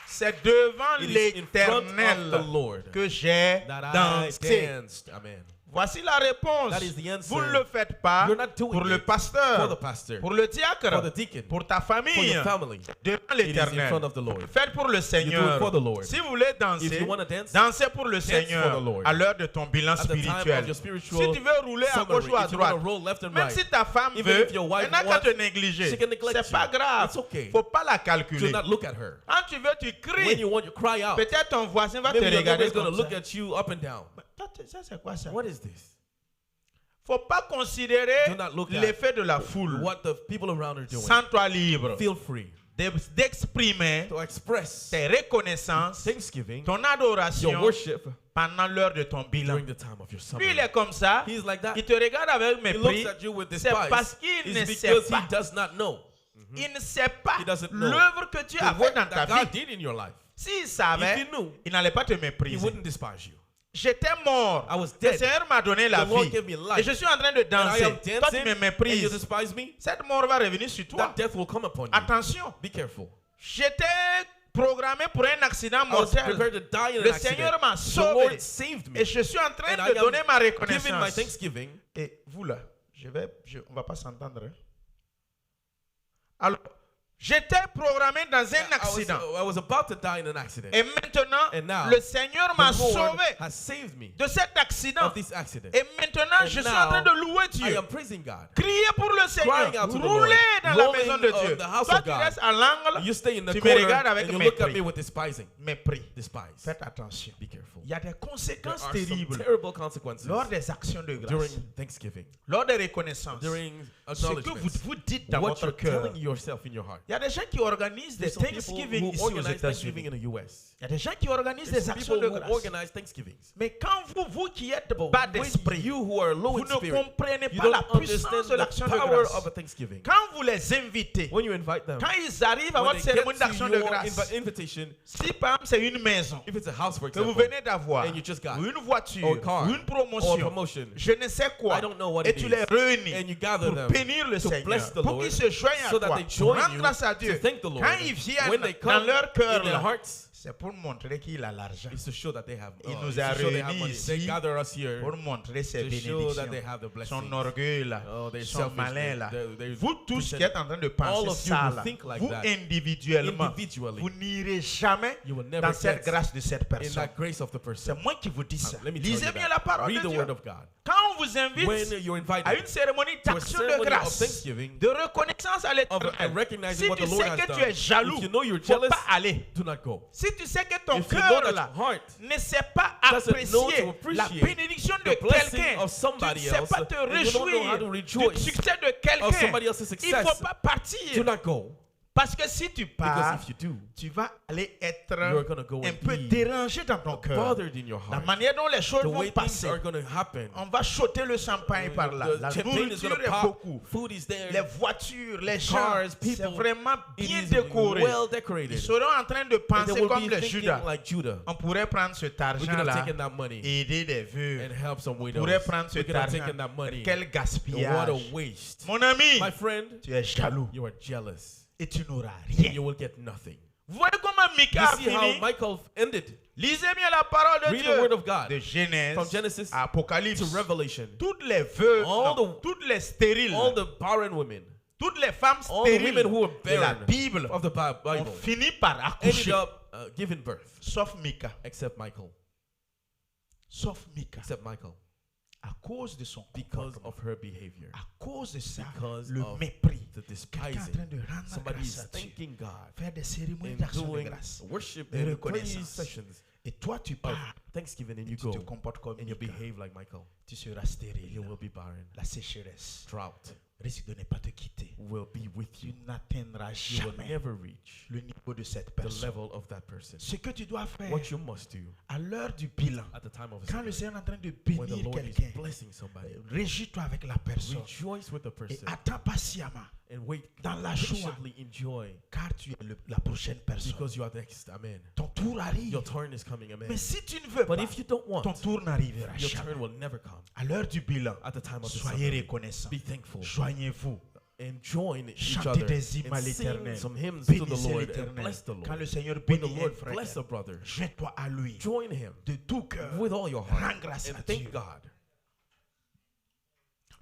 C'est devant It is in front of the l'Éternel Lord que j'ai that I dansé. danced. Amen. Voici la réponse. That is the answer. Vous ne le faites pas You're not doing pour le it pasteur, for the pastor, pour le diacre, for the deacon, pour ta for famille. your family. Devant It is in l'Éternel. front of the Lord. Faites pour le Seigneur. for the Lord. Si vous voulez If danser, you want to dance, dansez pour le for Seigneur the Lord. à l'heure de ton bilan at the time spirituel. of your Si spiritual tu veux rouler à summary, gauche ou à if you want droite, to roll left and même right, si ta femme even veut, if your wife elle n'a qu'à te wants, négliger. she can neglect C'est pas you. grave. It's okay. Faut pas la do calculer. not look at her. Quand tu veux, tu When cries. you want, you cry out. Peut-être ton voisin va te Maybe your neighbor regarder is going to comme look ça. at you up and down. Ça, c'est quoi ça? What is this? Faut pas considérer Do not look at l'effet de la foule. What the people around are doing. Sens-toi libre. Feel free. d'exprimer to express tes reconnaissances, thanksgiving, ton your adoration worship pendant l'heure de ton bilan. during the time of your Lui, il summary. est comme ça. He's like that. Il te regarde avec He looks mépris. at you with C'est parce despise. qu'il ne It's sait because pas. he does not know Il ne sait pas He doesn't know l'œuvre que Dieu a the fait work dans ta that God vie. did in your life. S'il savait, If he knew, il n'allait pas te he mépriser. wouldn't despise you. J'étais mort. I was Le dead. Seigneur m'a donné la The Lord vie. gave me life. Et je suis en train de And I danser. am Toi, tu dancing me and you méprises. despise me. Cette mort va revenir sur toi. That death will come upon you. Attention. Be careful. J'étais programmé pour un accident I was mortel. prepared to die in an Le accident. Seigneur m'a The sauvé. Lord saved me. Et je suis en train And de I donner ma am giving my reconnaissance. thanksgiving. Et vous là, on va pas s'entendre. Hein. Alors, j'étais programmé dans un accident. I was about to die in an accident. Et maintenant, And now, le Seigneur m'a The Lord sauvé has saved me de cet accident. of this accident. Et maintenant, And je suis now, en train de louer I Dieu. am praising God. Crier pour le Seigneur. Crying out to the Rouler Lord. dans la Rolling maison de on Dieu. the house Toi, of tu God. restes à l'angle. You stay in the Tu me corner regardes avec and you look at mépris. me with despising. Mépris. Despise. Faites attention. Be careful. Il y a des There conséquences are some terribles terrible consequences lors des actions de grâce, during Thanksgiving, lors des reconnaissances. during Ce que acknowledgments. vous dites dans What votre you're cœur. telling yourself in your heart. Il y a des gens qui organisent des There's some people Thanksgiving who ici aux organize Thanksgiving États-Unis. in the US. Il y a des gens qui organisent There's des some actions people de who grâce. organize Thanksgivings. Mais quand vous qui êtes But bas when d'esprit, you who are low vous in ne spirit, comprenez you pas la don't puissance understand de the l'action de power grâce. of a Thanksgiving. Quand vous les invitez, When you invite them, quand ils arrivent à when votre they cérémonie get d'action to de your grâce, invitation, si par exemple c'est une maison if it's a house, for que vous example, venez d'avoir, and you just got ou une voiture, or car, ou une or promotion, promotion, je ne sais quoi, I don't know what et it tu is, les réunis and you gather pour them bénir le to Seigneur, bless the pour Lord, qu'ils se joignent so à that toi, they pour join rendre you grâce à to Dieu. thank the Lord. Quand ils viennent When they dans come leur cœur, in their là, hearts, c'est pour montrer qu'il a l'argent, it's to show that they have. Il nous It's a to show they have réunis money. ici They gather us here pour montrer ses to show that they bénédictions. have the blessings. Son orgueil là, Oh, they're son selfish. malin là. They Vous tous qui pretend- êtes en train de all penser of you ça who là, think like vous that, individuellement, individually, vous n'irez jamais you will never dans cette get grâce de cette in personne. that grace of the person. C'est moi qui vous dis ça. Let me tell Lisez you bien that. la parole Read de the Dieu. word of God. Quand on vous invite When you're invited à une cérémonie to a d'action de ceremony of grâce, Thanksgiving, de reconnaissance à and l'Éternel, recognizing si what tu the Lord sais has que done, tu es jaloux, if you know you're faut jealous, pas aller. do not go. Si tu sais que ton If you know cœur that là your heart ne sait pas doesn't know apprécier to appreciate la bénédiction de the blessing quelqu'un, of somebody tu ne sais else, pas te and you don't know how to réjouir du rejoice succès de of quelqu'un, somebody else's il ne success, faut pas do partir. not go. Parce que si tu Because pars, if you do, tu vas aller être you're gonna go un and peu be dérangé dans ton cœur. bothered in your La heart. manière dont les choses The vont way things passer, are going to happen. on va choter le champagne par là. The La champagne is nourriture going to est pop. beaucoup. Food is there. Les voitures, les gens, Cars, c'est people. vraiment It bien is décoré. well Ils decorated. seront en train de And penser they will comme be les thinking Judas. like Judah. On pourrait prendre cet We could have argent-là, taken that money aider des veuves. and help some On widows. pourrait prendre We cet could have argent. taken that money. Quel What a gaspillage. waste. Mon ami, My friend, tu es jaloux you are jealous. et tu n'auras rien. You will get nothing. Vous voyez comment Micah You a see how fini? Michael ended? Lisez bien la parole de Read the word Dieu. of God. De Genèse From Genesis à Apocalypse. to Revelation. Toutes les veuves, All non, toutes les stériles, All the barren women, toutes les femmes all the stériles women who were de la barren Bible of the ont Bible fini par ended accoucher. up giving birth, Sauf Micah. except Michael. Sauf Micah. Except Michael. À cause de son Because comportement. of her behavior. À cause de ça, Because le of mépris. The Quelqu'un est en train despising. de rendre Somebody grâce is à Dieu. thanking God Faire des cérémonies and d'action de doing grâce. worship de and praise reconnaissance. sessions Et toi, tu of pars. Thanksgiving and Et you tu te go comportes comme and you Micah. behave like Michael. Tu seras stérile. You will be barren. La sécheresse Drought risque de ne pas te quitter. will be with Tu you. n'atteindras You will jamais never reach le niveau de cette the personne. level of that person. Ce que tu dois faire What you must do à l'heure du bilan, at the time of quand le assembly, Seigneur est en train de when the bénir Lord is quelqu'un, blessing somebody, réjouis-toi avec la personne rejoice with the et person attends patiemment, and wait dans la joie, patiently enjoy car tu es la prochaine personne. because you are next. Amen. Ton tour arrive. Your turn is coming. Amen. Mais si tu ne veux But pas, if you don't want, ton tour n'arrivera your jamais. turn will never come. À l'heure du bilan, At the time of the soyez assembly, reconnaissants. be thankful Joignez-vous. and join each Chantez other des hymnes à and sing l'Éternel. some hymns to the Bénissez Lord and l'Éternel. bless the Quand Lord. le Seigneur When the bénit un Lord frère, bless a brother, jette-toi à lui join him de tout cœur. with all your Rends heart grâce à and Dieu. thank God.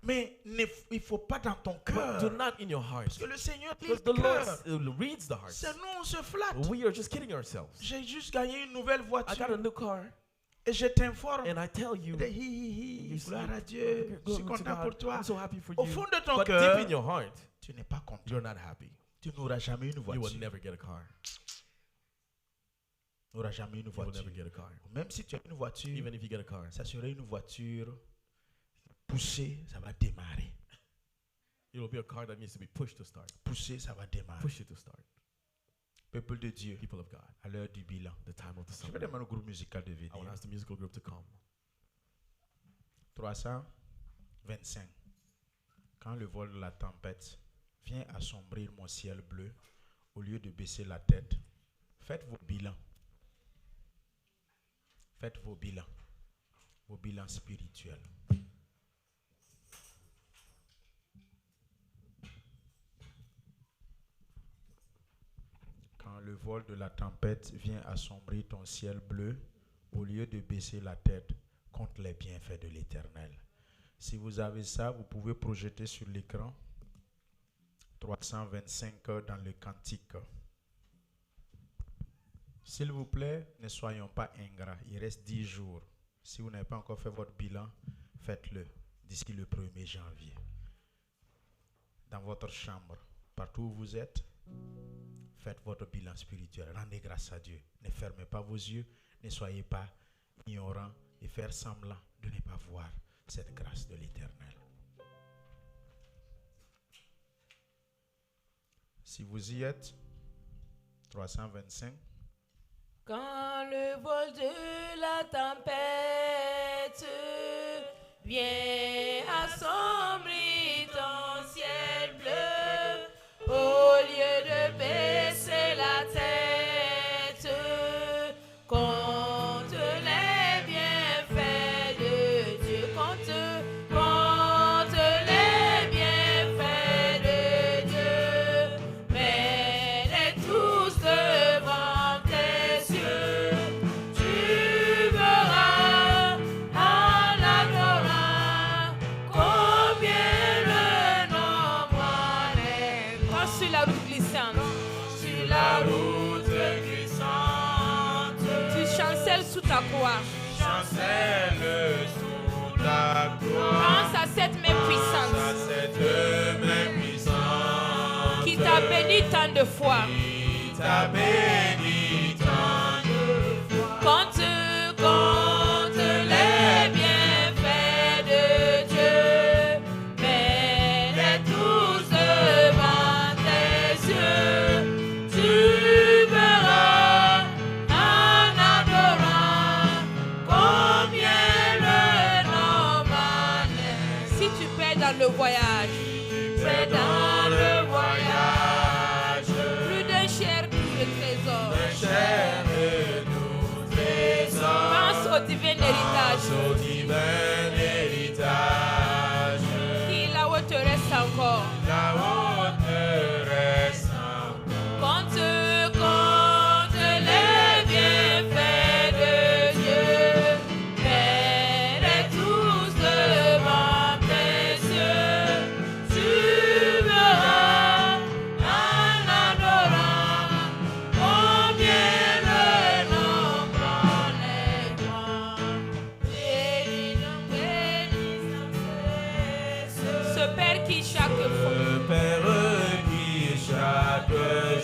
Mais il ne faut pas dans ton But do cœur. not in your heart, Parce que le Seigneur lit because le the Lord cœur. reads the heart. C'est nous, on se flatte. We are just kidding ourselves. J'ai juste gagné une nouvelle I voiture. got a new car, Et je t'informe. and I tell you, De hi, hi, hi, you gloire see, à Dieu. Je glory suis to content God. pour toi. I'm so happy for Au you. fond de ton But cœur, deep in your heart, tu n'es pas content. you're not happy. Tu n'auras jamais une You will voiture. never get a car. Tu n'auras jamais une You will voiture. never get a car. Même si tu as une voiture, Even if you get a car, ça serait une voiture poussée, ça va démarrer. it will be a car that needs to be pushed to start. Poussée, ça va démarrer. Push it to start. Peuple de Dieu, people of God, à l'heure du bilan. the time of the Je vais summary. demander au groupe musical de I want to venir. ask the musical group to come. 325. Quand le vol de la tempête vient assombrir mon ciel bleu, au lieu de baisser la tête, faites vos bilans. Faites vos bilans spirituels. Quand le vol de la tempête vient assombrir ton ciel bleu, au lieu de baisser la tête, compte les bienfaits de l'Éternel. Si vous avez ça, vous pouvez projeter sur l'écran 325 dans le cantique. S'il vous plaît, ne soyons pas ingrats. Il reste 10 jours. Si vous n'avez pas encore fait votre bilan, faites-le d'ici le 1er janvier. Dans votre chambre, partout où vous êtes, faites votre bilan spirituel. Rendez grâce à Dieu. Ne fermez pas vos yeux. Ne soyez pas ignorants et faire semblant de ne pas voir cette grâce de l'Éternel. Si vous y êtes, 325. Quand le vol de la tempête vient assombrir ton ciel bleu, au lieu de baisser la tête, compte les bienfaits de Dieu, compte les bienfaits de Dieu, mets-les tous devant tes yeux, tu verras en adorant combien le nombre en est grand. Sur la route glissante, sur la route glissante, tu chancelles sous ta croix. Chancelle sous ta croix. Pense à cette main puissante À cette main puissante qui t'a béni tant de fois. qui t'a béni tant de fois. Compte les bienfaits de Dieu, mets-les tous devant tes yeux, tu verras en adorant combien le nombre en est. Si tu perds dans le voyage, C'est dans le voyage, plus d'un cher tout le trésor. cher et nous trésors. Pense au divin héritage Au divin héritage, qui là-haut te reste encore. là-haut te reste Compte les bienfaits de Dieu, mets-les tous devant tes yeux, tu verras en adorant combien le nombre en est grand. Béni, ce Père qui chaque fois le Père qui chaque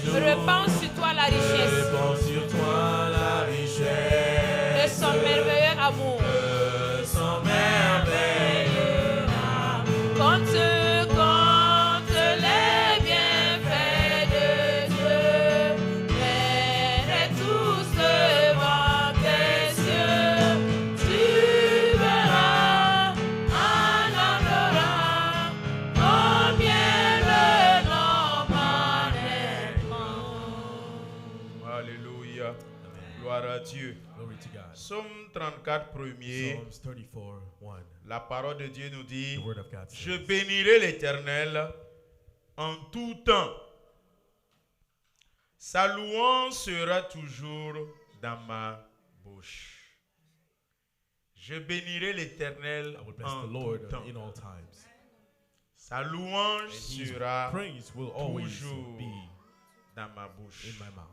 jour répand sur toi la richesse répand sur toi la de richesse son merveilleux amour. de son merveilleux Compte les bienfaits de Dieu, mets-les tous devant tes yeux, tu verras en adorant combien le nombre en est grand. Alléluia. Gloire à Dieu. Glory to God. Psaume 34 premier. Psalms 34, 1. La parole de Dieu nous dit: The word of God Je says, bénirai l'Éternel en tout temps. Sa louange sera toujours dans ma bouche. Je bénirai l'Éternel I will bless en the Lord tout temps. in all times. Sa louange And his sera praise will always toujours be dans ma bouche. in my mouth.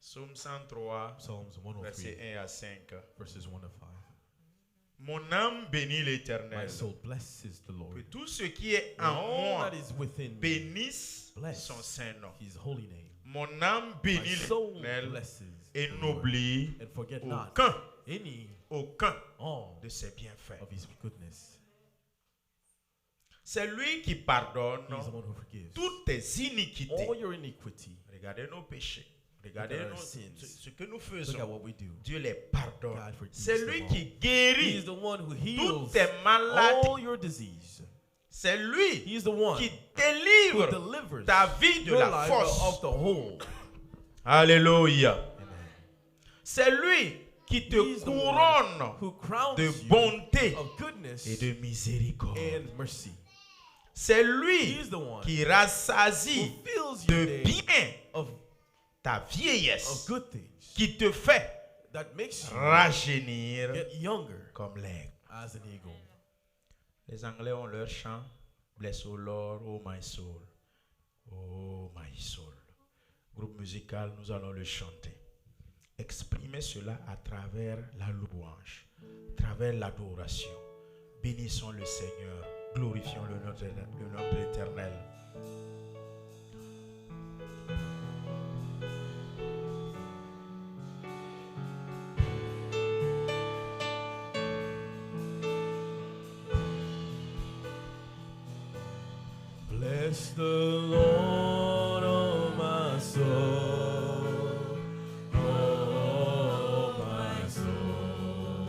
Psaume 103, Psalms 103, verset 1 à 5. verses 1 to 5. Mon âme bénit My l'Éternel. soul blesses the Lord. Que tout ce qui est And en all moi that is within me, bénisse bless son saint nom. his holy name. Mon âme My bénit soul l'Éternel blesses et the Lord. n'oublie And forget not aucun all de ses bienfaits. of his goodness. C'est lui qui pardonne He is the one who forgives toutes tes iniquités. all your iniquity. Regardez nos péchés. Regardez Look at our sins. ce que nous Look at faisons. what we do. Dieu les pardonne. God forgives C'est them lui all. qui He guérit is the one who toutes heals tes maladies. all your disease. C'est lui He is the one qui who délivre delivers ta vie de your la life force. of the whole. Alléluia. Amen. C'est lui qui te He is the one couronne who crowns de you bonté of goodness et de miséricorde. and mercy. C'est He lui is the one qui who rassasie fills your de day bien of ta vieillesse, of good things qui te fait that makes you rajeunir get younger comme l'aigle. as an eagle. Les Anglais ont leur chant. Bless O Lord, oh my soul. Oh my soul. Groupe musical, nous allons le chanter. Exprimez cela à travers la louange, à travers l'adoration. Bénissons le Seigneur. Glorifions le nom de l'Éternel. Bless the Lord, oh my soul, oh my soul.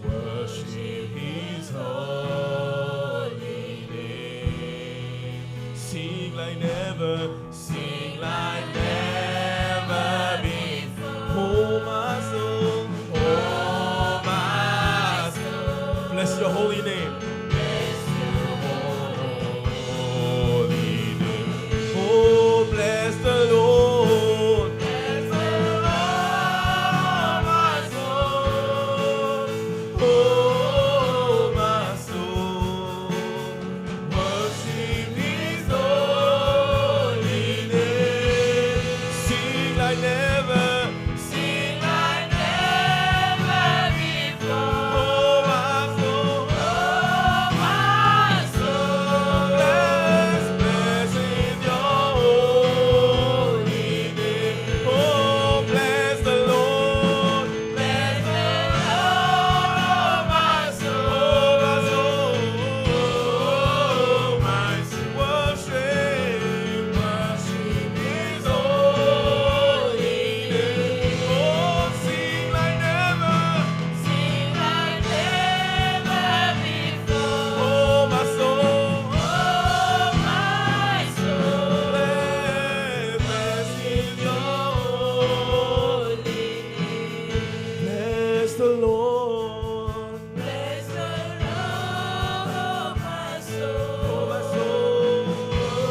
Worship His holy name. Sing like never before. Oh my soul, oh my soul. Bless your holy name. Oh, bless the Lord. Bless the Lord, my soul. Oh, my soul. Worship His holy name. Sing like never before. Oh, my soul. Bless in your holy name. Oh, bless the Lord. Bless the Lord, my soul. Oh, my soul. Worship His holy name. Oh, sing like never before. Oh, my soul. Bless in your holy name. Bless the Lord. Bless the Lord, oh my soul. Oh, my soul.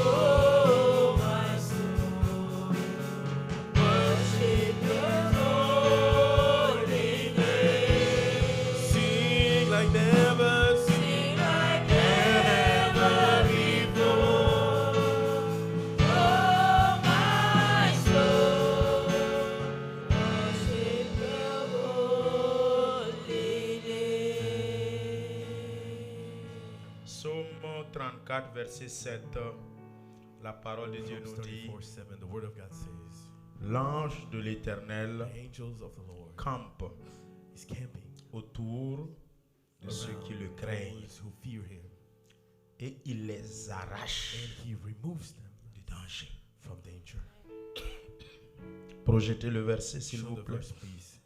Oh, my soul. Worship His holy name. Sing like never Sing like never before. Oh, my soul. Worship Your holy name. Psaume 34, verset 7. La parole de Dieu Psalms nous dit 34:7, the word of God says, l'ange de l'Éternel the angels of the Lord campe is camping autour de ceux qui le craignent those who fear Him, et il les arrache and He removes them du danger. from danger. Projetez le verset s'il Show vous the plaît. verse, please.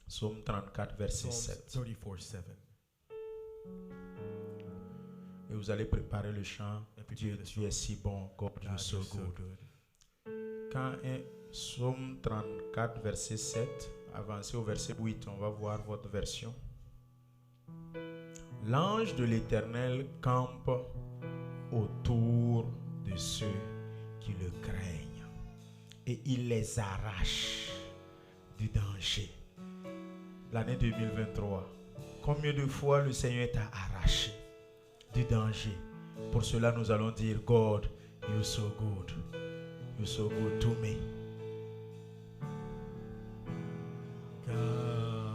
Psaume 34, verset Psalms 7. 34:7. Et vous allez préparer le chant. And prepare Dieu, the tu es si bon, God, you God, are so you're so good. good. Quand un Psaume 34, verset 7, avancez au verset 8, on va voir votre version. L'ange de l'Éternel campe autour de ceux qui le craignent et il les arrache du danger. L'année 2023, combien de fois le Seigneur t'a arraché du danger? Pour cela, nous allons dire, God, you're so good. You're so good to me.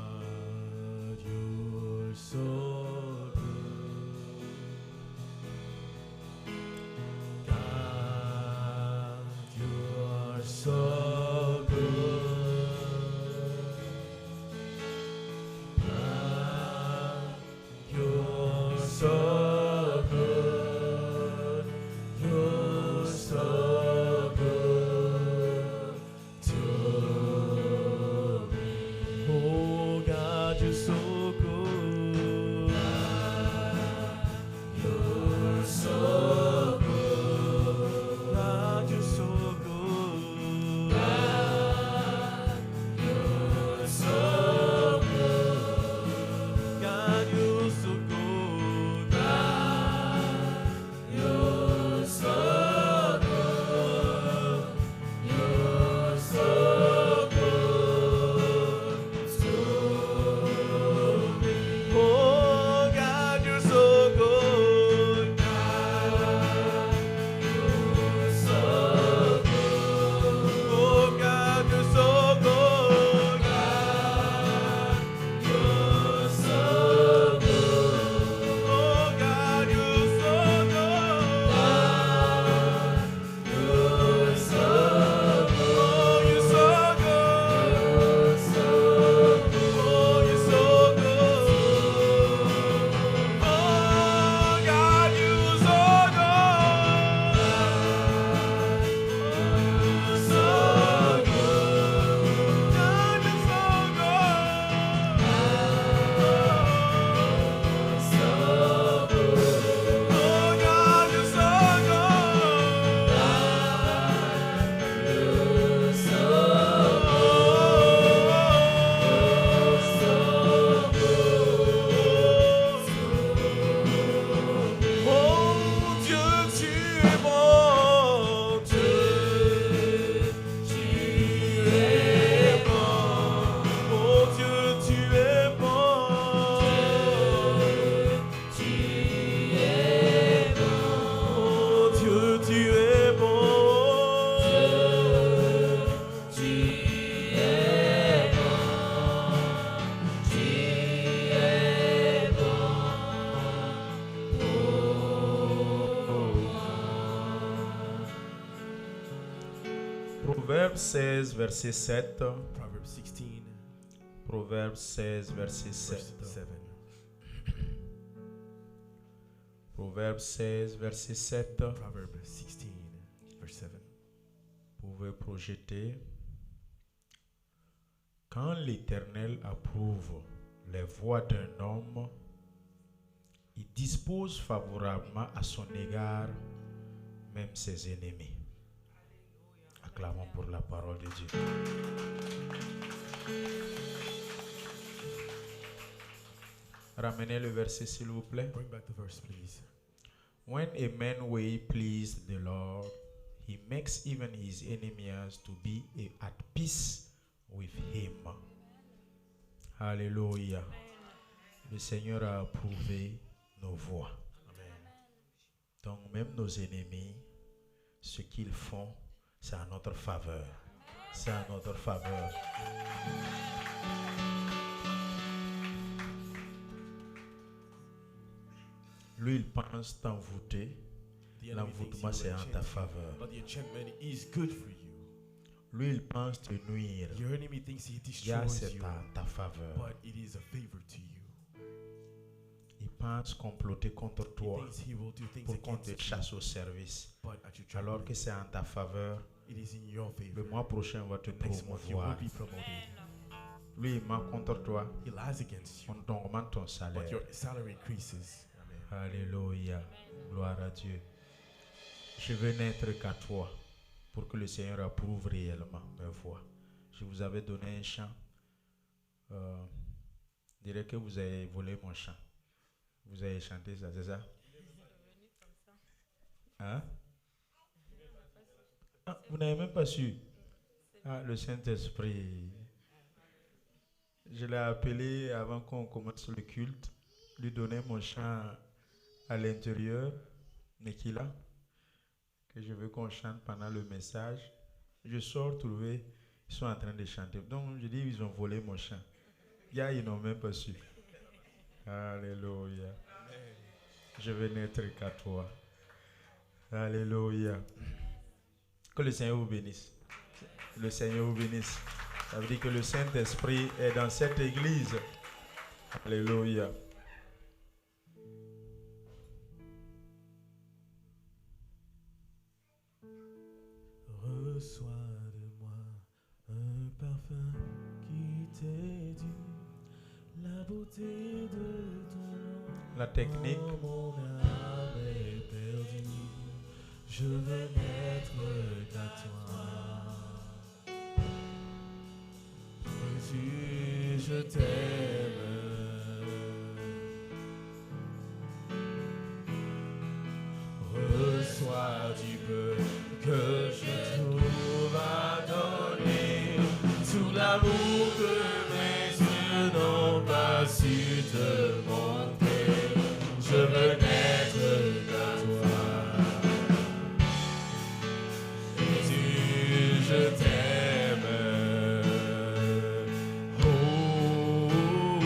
God, you're so good. God, you are so good. God, you're so good. Proverbe 16, verset 7. Proverbs 16, Proverbe 16, verset verse 7. 7. Proverbe 16, verset 7. Proverbs 16, verse 7. Vous pouvez projeter. Quand l'Éternel approuve les voies d'un homme, il dispose favorablement à son égard même ses ennemis. Acclamons pour la parole de Dieu. Ramenez le verset s'il vous plaît. Bring back the verse, please. When a man way please the Lord, he makes even his enemies to be at peace with him. Alléluia. Le Seigneur a approuvé nos voies. Amen. Donc même nos ennemis, ce qu'ils font, c'est à notre faveur. C'est à notre faveur. Lui, il pense t'envoûter. The enemy thinks L'envoûtement, he c'est will en ta enchant faveur. you, but the enchantment is good for you. Lui, il pense te nuire. Your enemy thinks he Yeah, destroys c'est you, en ta faveur. but it is a favor to you. Il pense comploter contre He toi thinks he will do things pour qu'on te against you, chasse au service. but at your Alors job, que c'est en ta faveur, it is in your le favor. mois prochain, on va te Next month you will promouvoir. be promoted. Lui, il ment contre toi, He lies against you, on t'augmente ton but salaire. your salary increases. Amen. Alléluia. Gloire à Dieu. Je veux n'être qu'à toi pour que le Seigneur approuve réellement mes voix. Je vous avais donné un chant. Je dirais que vous avez volé mon chant. Vous avez chanté ça, c'est ça? Hein? Ah, vous n'avez même pas su. Ah, le Saint-Esprit. Je l'ai appelé avant qu'on commence le culte, lui donner mon chant à l'intérieur, Nekila, que je veux qu'on chante pendant le message. Je sors trouver, ils sont en train de chanter. Donc je dis, ils ont volé mon chant. Ils n'ont même pas su. Alléluia. Je veux n'être qu'à toi. Alléluia. Que le Seigneur vous bénisse. Le Seigneur vous bénisse. Ça veut dire que le Saint-Esprit est dans cette église. Alléluia. Reçois de moi un parfum qui t'est dû, la beauté de ton nom. La technique. Oh, mon âme est perdue, je veux n'être qu'à toi. Jésus, je t'aime. Reçois du peu que je trouve à donner, tout l'amour que mes yeux n'ont pas su te montrer. Je veux n'être qu'à toi. Jésus, je t'aime. Oh,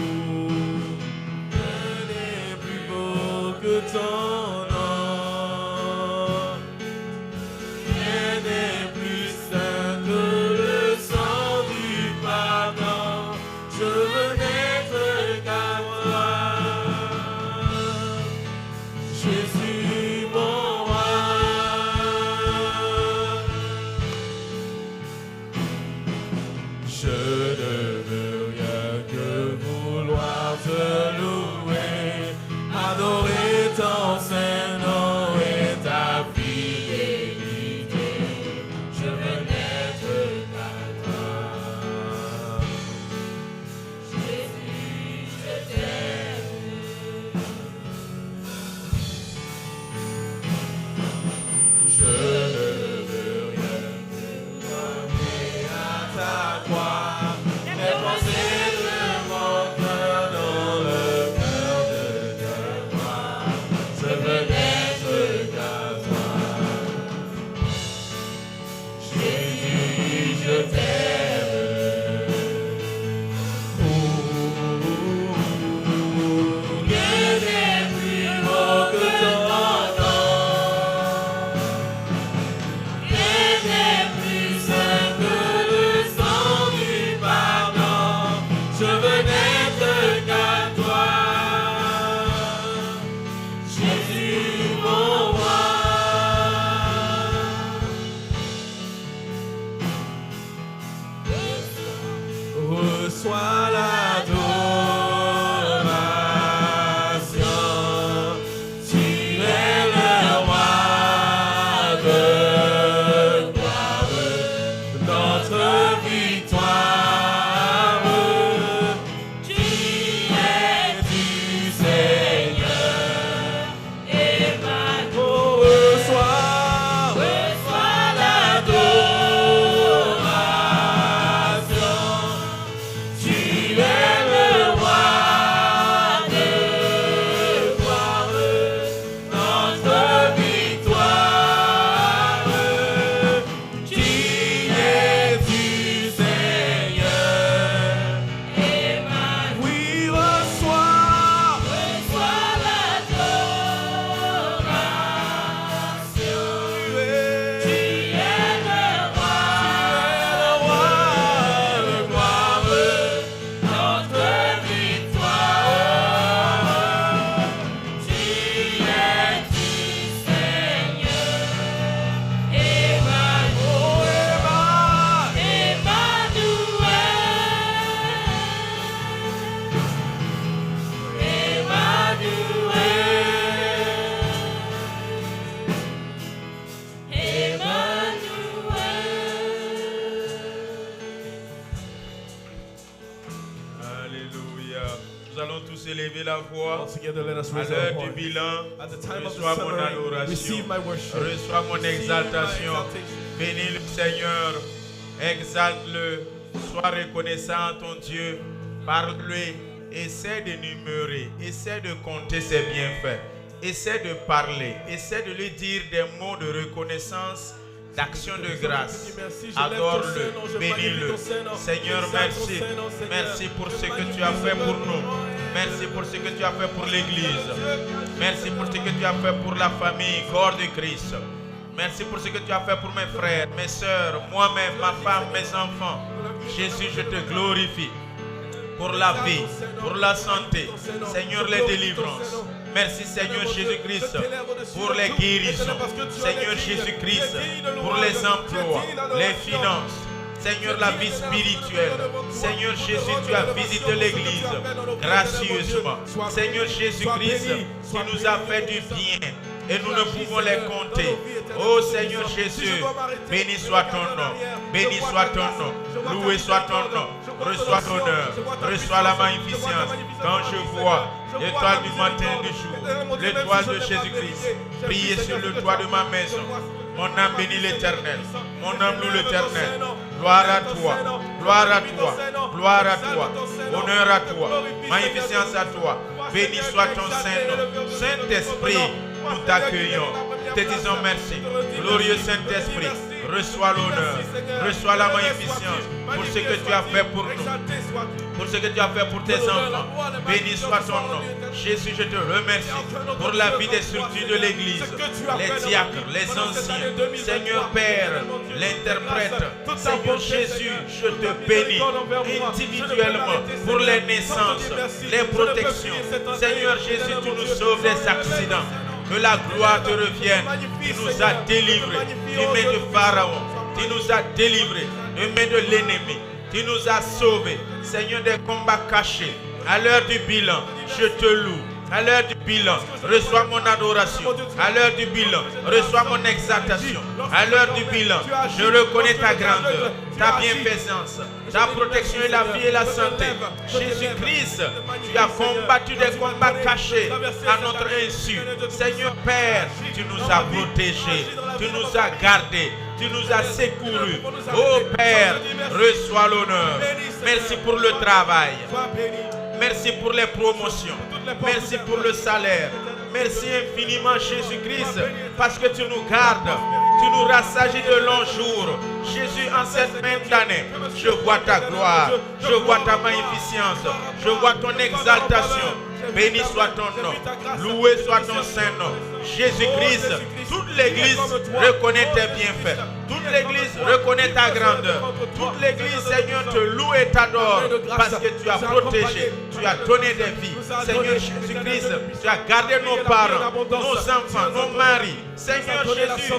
reçois l'adoration. Tu es le roi de gloire, notre victoire. Tu es du Seigneur, Emmanuel. Reçois l'adoration. Tu es le roi de gloire, notre victoire. Tu es du Seigneur, Emmanuel. Oui, reçois l'adoration. Tu es le roi de gloire, notre victoire. Tu es du Seigneur, Emmanuel. Alléluia. Nous allons tous élever la voix. All together, let us À raise our l'heure du voice. bilan, At the time of the reçois mon summary, adoration, receive my worship. reçois mon Receive my exaltation. exaltation. Bénis le Seigneur, exalte-le, sois reconnaissant à ton Dieu, parle-lui, essaie d'énumérer, essaie de compter ses bienfaits, essaie de parler, essaie de lui dire des mots de reconnaissance, d'action de grâce. Adore-le, bénis-le. Seigneur, merci. Merci pour ce que tu as fait pour nous. Merci pour ce que tu as fait pour l'Église. Merci pour ce que tu as fait pour la famille, corps de Christ. Merci pour ce que tu as fait pour mes frères, mes soeurs, moi-même, ma femme, mes enfants. Jésus, je te glorifie pour la vie, pour la santé. Seigneur, les délivrances. Merci Seigneur Jésus-Christ pour les guérisons. Seigneur Jésus-Christ pour les emplois, les finances. Seigneur, la vie spirituelle. Seigneur Jésus, tu as visité l'Église gracieusement. Seigneur Jésus-Christ, tu nous as fait du bien et nous ne pouvons les compter. Oh Seigneur Jésus, béni soit ton nom, béni soit ton nom, loué soit ton nom, reçois l'honneur, reçois la magnificence. Quand je vois l'étoile du matin et du jour, l'étoile de Jésus-Christ, briller sur le toit de ma maison, mon âme bénit l'Éternel, mon âme loue l'Éternel. Gloire à toi, gloire à toi, gloire à toi, honneur à toi, magnificence à toi. Béni soit ton Saint-Nom. Saint-Esprit, nous t'accueillons, te disons merci. Glorieux Saint-Esprit, reçois l'honneur, reçois la magnificence pour ce que tu as fait pour nous, pour ce que tu as fait pour tes enfants. Béni soit ton nom. Jésus, je te remercie pour la vie des structures de l'Église, les diacres, les anciens, Seigneur Père, l'interprète. Seigneur Jésus, je te bénis individuellement pour les naissances, les protections. Seigneur Jésus, tu nous sauves des accidents. Que la gloire te revienne. Tu nous as délivrés du main de Pharaon. Tu nous as délivrés du main de l'ennemi. Tu nous as sauvés, Seigneur, des combats cachés. À l'heure du bilan, je te loue. À l'heure du bilan, reçois mon adoration. À l'heure du bilan, reçois mon exaltation. À l'heure du bilan, je reconnais ta grandeur, ta bienfaisance, ta protection et la vie et la santé. Jésus-Christ, tu as combattu des combats cachés à notre insu. Seigneur Père, tu nous as protégés, tu nous as gardés, tu nous as secourus. Oh Père, reçois l'honneur. Merci pour le travail. Merci pour les promotions. Merci pour le salaire. Merci infiniment Jésus-Christ parce que tu nous gardes. Tu nous rassagis de longs jours. Jésus, en cette même année, je vois ta gloire. Je vois ta magnificence. Je vois ton exaltation. Béni soit ton nom. Loué soit ton saint nom. Jésus-Christ, toute l'Église reconnaît tes bienfaits. Toute l'Église reconnaît ta grandeur. Toute l'Église, Seigneur, te loue et t'adore parce que tu as protégé, tu as donné des vies. Seigneur Jésus-Christ, tu as gardé nos parents, nos enfants, nos maris. Seigneur Jésus,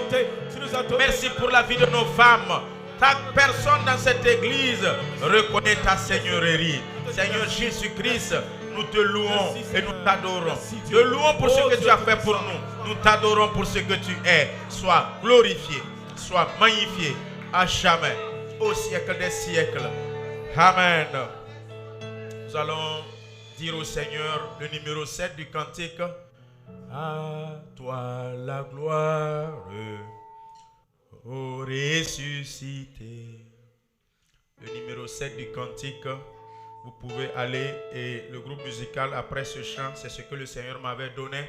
merci pour la vie de nos femmes. Chaque personne dans cette église reconnaît ta seigneurie. Seigneur Jésus-Christ, nous te louons et nous t'adorons. Te louons pour ce que tu as fait pour nous. Nous t'adorons pour ce que tu es. Sois glorifié, sois magnifié à jamais, au siècle des siècles. Amen. Nous allons dire au Seigneur le numéro 7 du cantique. À toi la gloire, ô ressuscité. Le numéro 7 du cantique. Vous pouvez aller et le groupe musical après ce chant, c'est ce que le Seigneur m'avait donné.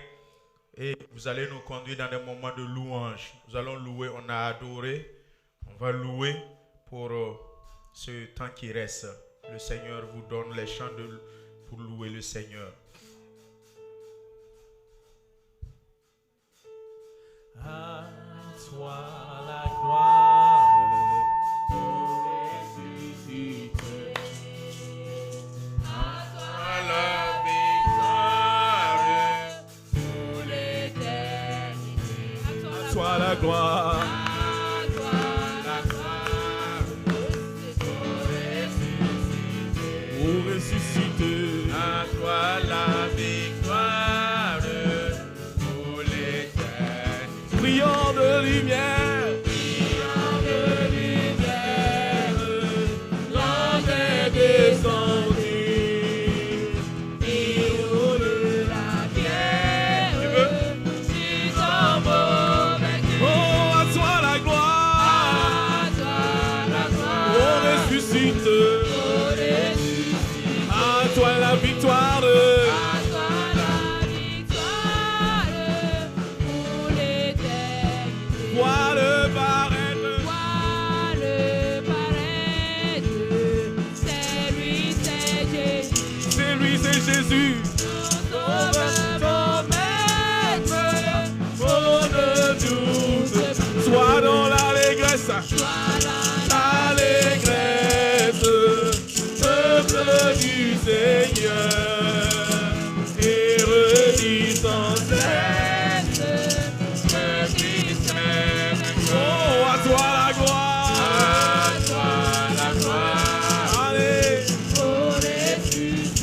Et vous allez nous conduire dans des moments de louange. Nous allons louer, on a adoré. On va louer pour ce temps qui reste. Le Seigneur vous donne les chants pour louer le Seigneur. À toi la gloire, ressuscité. À toi la victoire pour l'éternité. À toi la gloire. À toi la gloire Ô ressuscité. À toi la victoire pour l'éternité. Brillant de lumière. Jésus, ton maître, mon doute, sois dans l'allégresse, peuple du Seigneur, et redis sans cesse, le Christ même. Oh, à toi la gloire, à toi la gloire, allez, pour ressusciter.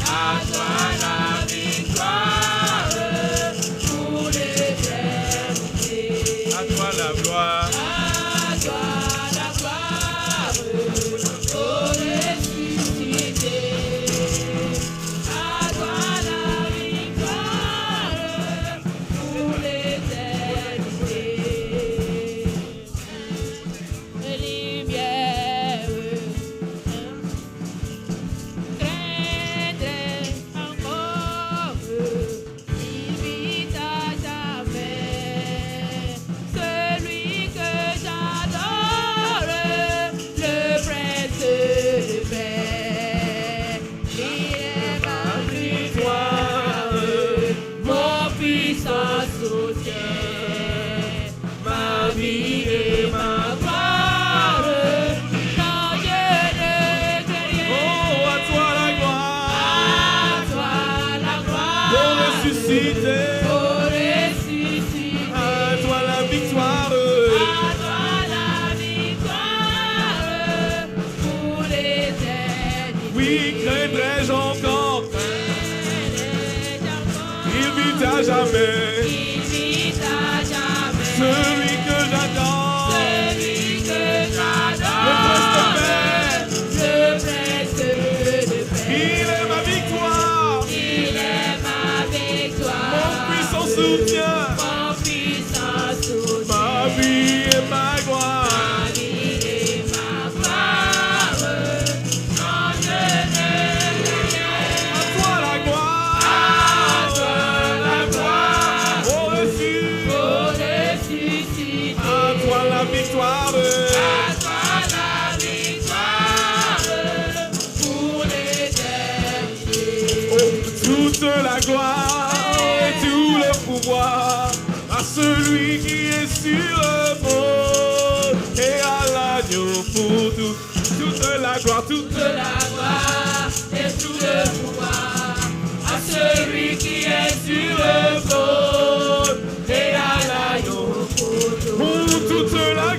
À toi la victoire pour l'éternité. À toi la gloire. À toi la gloire pour ressusciter. À toi la victoire pour l'éternité. Lumière. Jamais. Il vit à jamais. Celui que j'adore. Celui que j'adore. Le prince de paix. Il est ma victoire. Il est ma victoire. Mon puissant soutien. Mon puissant soutien. Ma vie et ma gloire. Ma vie et ma gloire. Quand je ne rien. À toi la gloire. Victoire, à toi la victoire pour l'éternité. Oh, toute la gloire et tout le pouvoir à celui qui est sur le trône et à l'agneau pour tout. Toute la gloire et tout le pouvoir à celui qui est sur le trône et à l'agneau pour tout. Toute la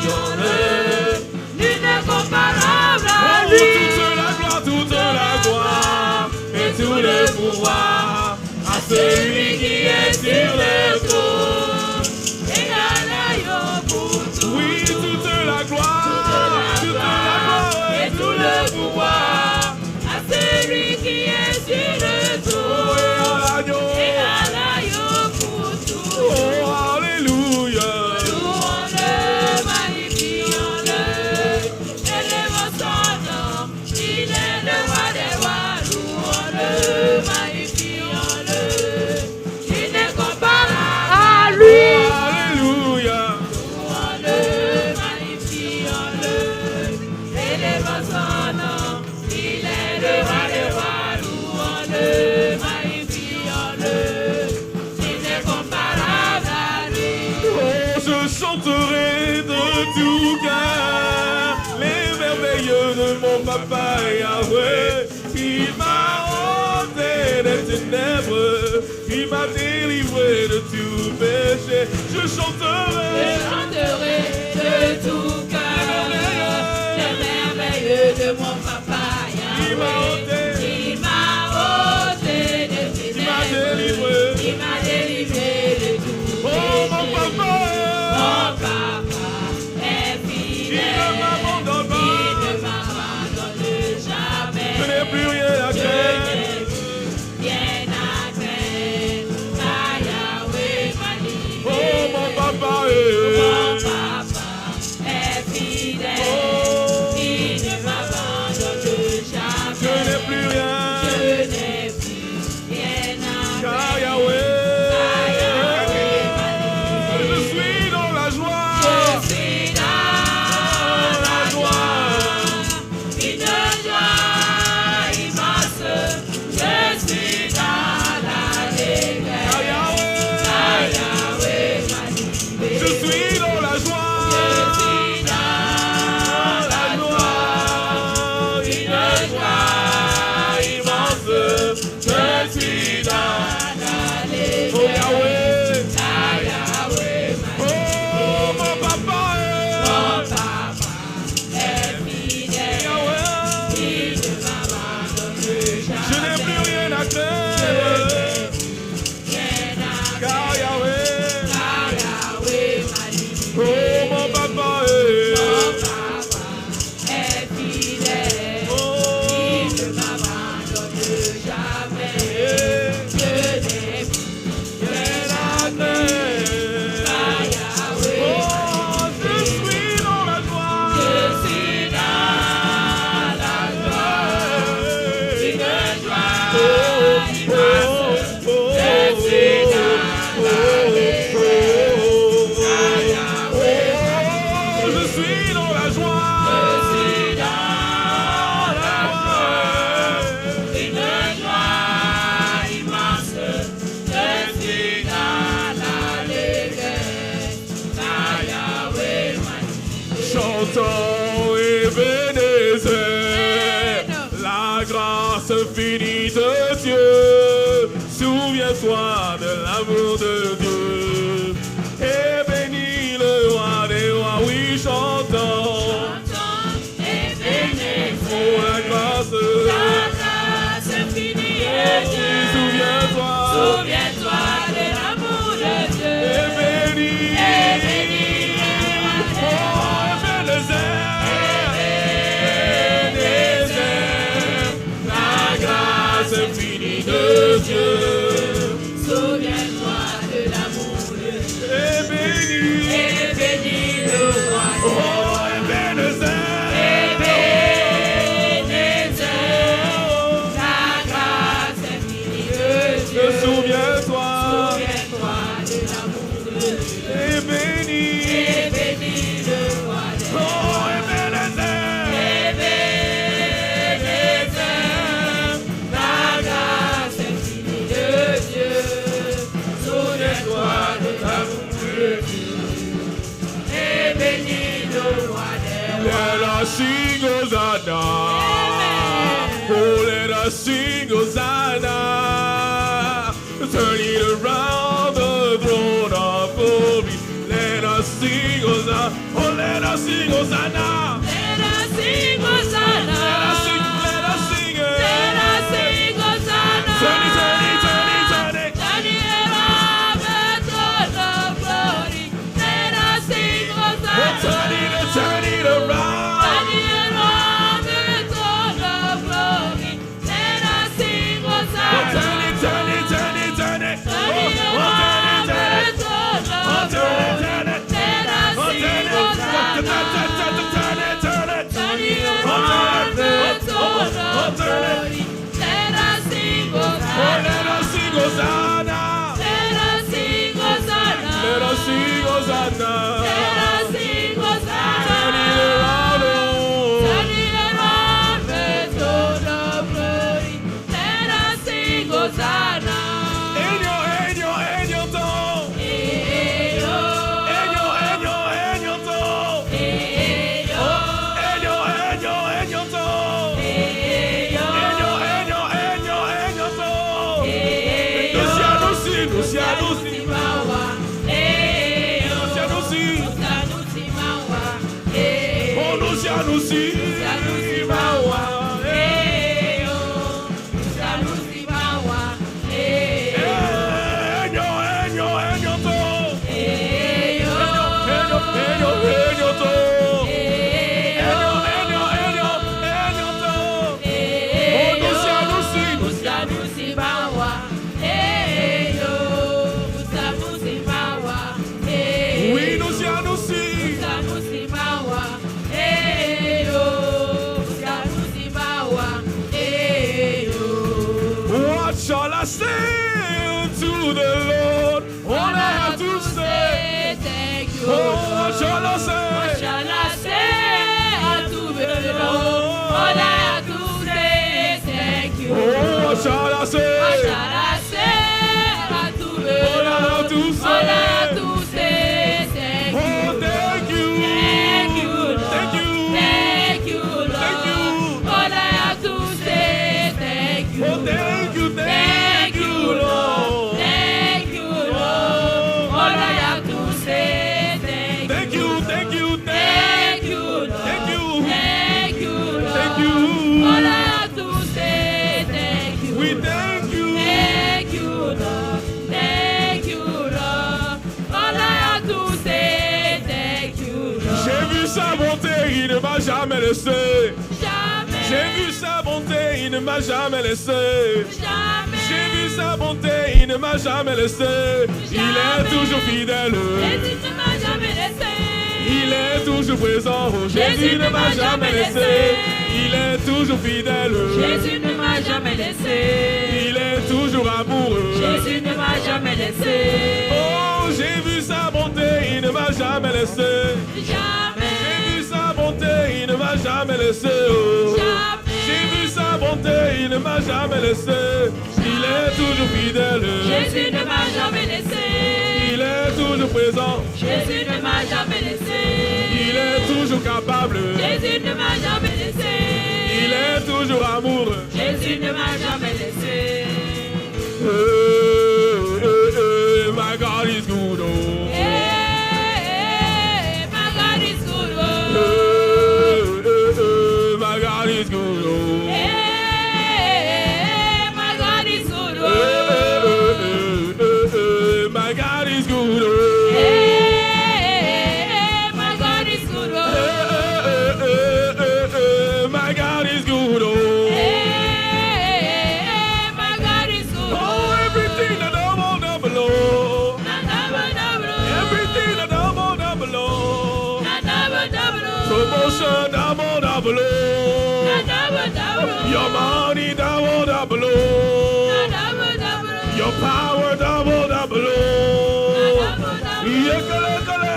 magnifions-le. Nul n'est comparable à Oh, lui. toute la gloire et tout le pouvoir à celui qui est sur le trône. Égal à Yo pour tout. Oui, toute la gloire Et tout le pouvoir à celui qui est sur le trône. Égal à Yo pour tout. Oh, alléluia. Louons-le, magnifions-le, élevons son nom, il est le roi des rois. Louons-le, magnifions-le, il n'est comparable à lui. Alléluia. Louons-le, magnifions-le, élevons son nom, il est le roi des rois. Louons-le, magnifions-le, il n'est comparable à lui. Oh, je chanterai de tout cœur les merveilleux de mon papa Yahweh. Il m'a ôté des ténèbres, il m'a délivré de tout péché. Je chanterai de tout cœur les merveilleux de mon papa Yahweh. Il m'a ôté des ténèbres. Il m'a délivré. Il m'a délivré de tout Oh, mon péché. papa, Mon papa est il fidèle. ne m'abandonne Il pas. ne m'abandonne jamais. Je n'ai plus rien à Je craindre. n'ai plus rien à craindre. Car Yahweh m'a livré. Oh, mon papa, Mon papa est fidèle. Oh. Il ne m'abandonne jamais. je n'ai plus rien. Je n'ai plus rien à Car craindre. Yahweh, Car Yahweh m'a livré. je suis dans la joie. Je suis dans la joie, une joie immense. Je suis dans l'allégresse. Car Car Yahweh, Yahweh m'a livré. je suis dans la joie. Je suis dans la joie, une joie immense. Je suis dans l'allégresse. Oh Yahweh, Car Yahweh m'a oh mon papa, Mon papa est fidèle. Yahweh, Il ne m'abandonne je n'ai plus jamais. rien à craindre. Rien à Car Yahweh, Car Yahweh m'a livré. oh mon papa, Mon papa est fidèle. oh, Il ne m'abandonne jamais. Je n'ai plus rien à craindre. Car Yahweh oh, m'a je livré. suis dans la joie. Je suis dans la joie, une joie immense. Je suis dans l'allégresse. Car Yahweh m'a Oh, je suis dans la joie. Je suis dans la joie, une joie immense. Je suis dans l'allégresse. Car Yahweh m'a Chantons Ebenezer, la grâce infinie de Dieu. Souviens-toi de l'amour de Dieu. Et bénis le roi des rois, oui, chantons. et béni. Oh, la grâce, La grâce infinie de Dieu. souviens-toi. Souviens-toi de l'amour de Dieu. Et bénis, Et béni oh, Ebenezer, la grâce infinie de Dieu. Souviens-toi de l'amour de Dieu. Et bénis, Et béni le roi des oh, rois. Ebenezer, Ebenezer, la grâce infinie de Dieu. souviens-toi. Souviens-toi de l'amour de Dieu. Et bénis, Et béni le roi des rois. oh, Ebenezer, Ebenezer, la grâce infinie de Dieu. Souviens-toi de l'amour de Dieu. Et béni le roi des rois. let us sing Hosanna. Oh, let us sing Hosanna. Turn it around the throne of glory. Let us sing Hosanna. Oh, let us us sing Hosanna. Let us sing Hosanna. Let us sing, let us sing. Let us sing Hosanna. Turn it, turn it, turn it, turn it. Turn it around, throne of glory. Let us sing Hosanna. Turn it around. Turn it around, throne of glory. Let us sing Hosanna. Turn it, turn it, turn it, turn it. Turn it around, throne of glory. Let us sing Hosanna. Turn it, turn it. Turn it around, throne of glory. Let us sing Hosanna. Let us sing Hosanna. Let us sing Hosanna. Let us sing Hosanna. Let us sing Hosanna. Turn it around, oh. Turn it around, the throne of glory. Let us sing Hosanna. Enyo ton. Eyo, Enyo ton. eyo, Enyo ton. eyo, Enyo ton. eyo. Nusianusi. Mawa, eyo. Nusianusi. Sanusi mawa, eyo. Oh, Nusianusi. Sanusi mawa, eyo. Sanusi mawa, eyo. Enyo ton. Eyo. Enyo ton. Eyo. Enyo ton. Eyo. Oh, Nusianusi. Sanusi mawa, eyo. Sanusi mawa, eyo. Oui, Nusianusi. Sanusi mawa, eyo. Sanusi mawa, eyo. What shall I say to the Lord? All I have to say. Thank you. Oh, what shall I What say? shall I say unto the Lord? All I have to say is thank you. Oh, what shall I What say? shall I say unto the All I have Lord? to All I have say. to say is thank you. Oh, thank you. Thank you, Lord. Thank you. Thank you, Lord. Thank you. All I have to say is thank you. Oh, thank you. Thank you, Lord. Thank you, Lord. All I have to say is thank you. Thank you. Thank you, Lord. Thank you. Thank you, Lord. Thank you. All I have to say is thank you. We thank you. Thank you, Lord. Thank you, Lord. All I have to say is thank you, Lord. J'ai vu sa bonté, il ne m'a jamais laissé. Jamais, J'ai vu sa bonté, il ne m'a jamais laissé. jamais. J'ai vu sa bonté, il ne m'a jamais laissé. Il est toujours fidèle. Jésus ne m'a jamais laissé. Il est toujours présent. Oh, Jésus ne m'a jamais laissé. Il est toujours fidèle. Jésus ne m'a jamais laissé. Il est toujours amoureux. Jésus ne m'a jamais laissé. Oh, j'ai vu sa bonté, il ne m'a jamais laissé. Jamais, J'ai vu sa bonté, il ne m'a jamais laissé. Oh. J'ai vu sa bonté, il ne m'a jamais laissé. Il est toujours fidèle. Jésus ne m'a jamais laissé. Il est toujours présent. Jésus ne m'a jamais laissé. Il est toujours capable. Jésus ne m'a jamais laissé. Il est toujours amoureux. Jésus ne m'a jamais laissé. My God is good. Oh. Hey, my God is good. Oh. My God is good. Oh. Hey, my God is good. Oh. My God is good. Oh. Hey, my God is good. Oh. My God is good. Oh. Hey, my God is good. Oh, everything that double, double, oh. Everything that double, double, oh. Promotion double, double, oh. Your money double, double, oh. Your power double, double, oh. Yekele, kele.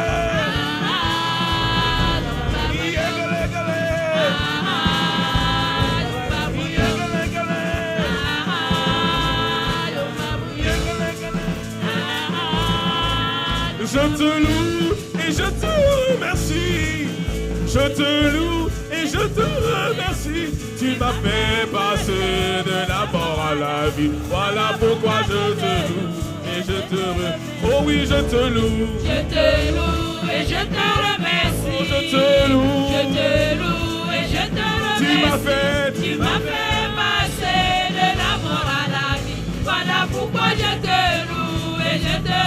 Yekele, kele. Yekele, kele. Yekele, kele. Je te loue et je te remercie. Je te loue et je te remercie. Tu m'as fait passer de la mort à la vie. Voilà pourquoi je te loue et je te remercie. Oh oui, je te loue. Je te loue et je te Oh, je remercie. te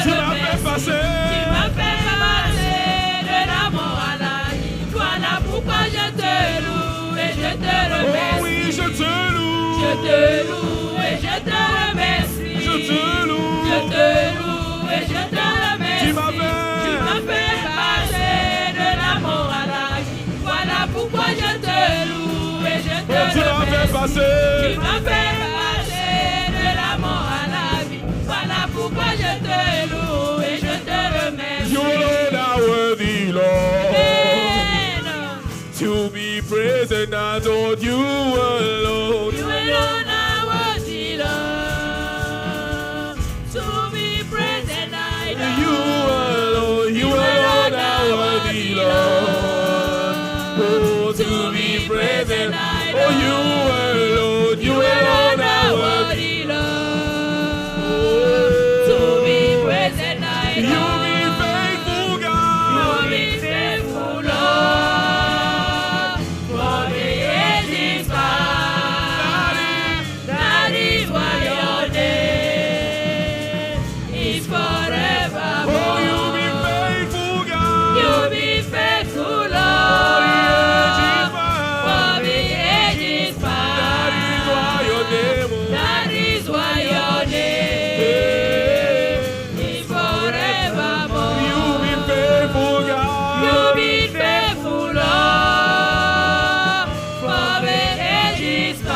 Tu m'as fait passer. Tu m'as fait passer de la mort à la vie. Voilà pourquoi je te loue et je te remercie. Oh oui, je te loue. Je te loue et je te remercie. Je te loue. Je te loue et je te remercie. Tu m'as fait passer de la mort à la vie. Voilà pourquoi je te loue et je te remercie. Tu m'as fait passer. Tu m'as fait passer de la mort à la vie. Voilà pourquoi je te loue et je te remercie. You alone are worthy, Lord, Amen. to be praised and adored. You alone. You alone are worthy, Lord, to be praised and adored. You alone are worthy, Lord, oh, to be praised and adored. Oh, you alone are worthy, Lord, to be praised and adored. You be faithful, God. You be faithful, Lord, for the ages past. That is why your name is forever. Oh, you be faithful, God. You be faithful, Lord, for the ages past. That is why your name, That is why your name is forevermore. you be faithful, God. You be faithful, Lord, for the ages That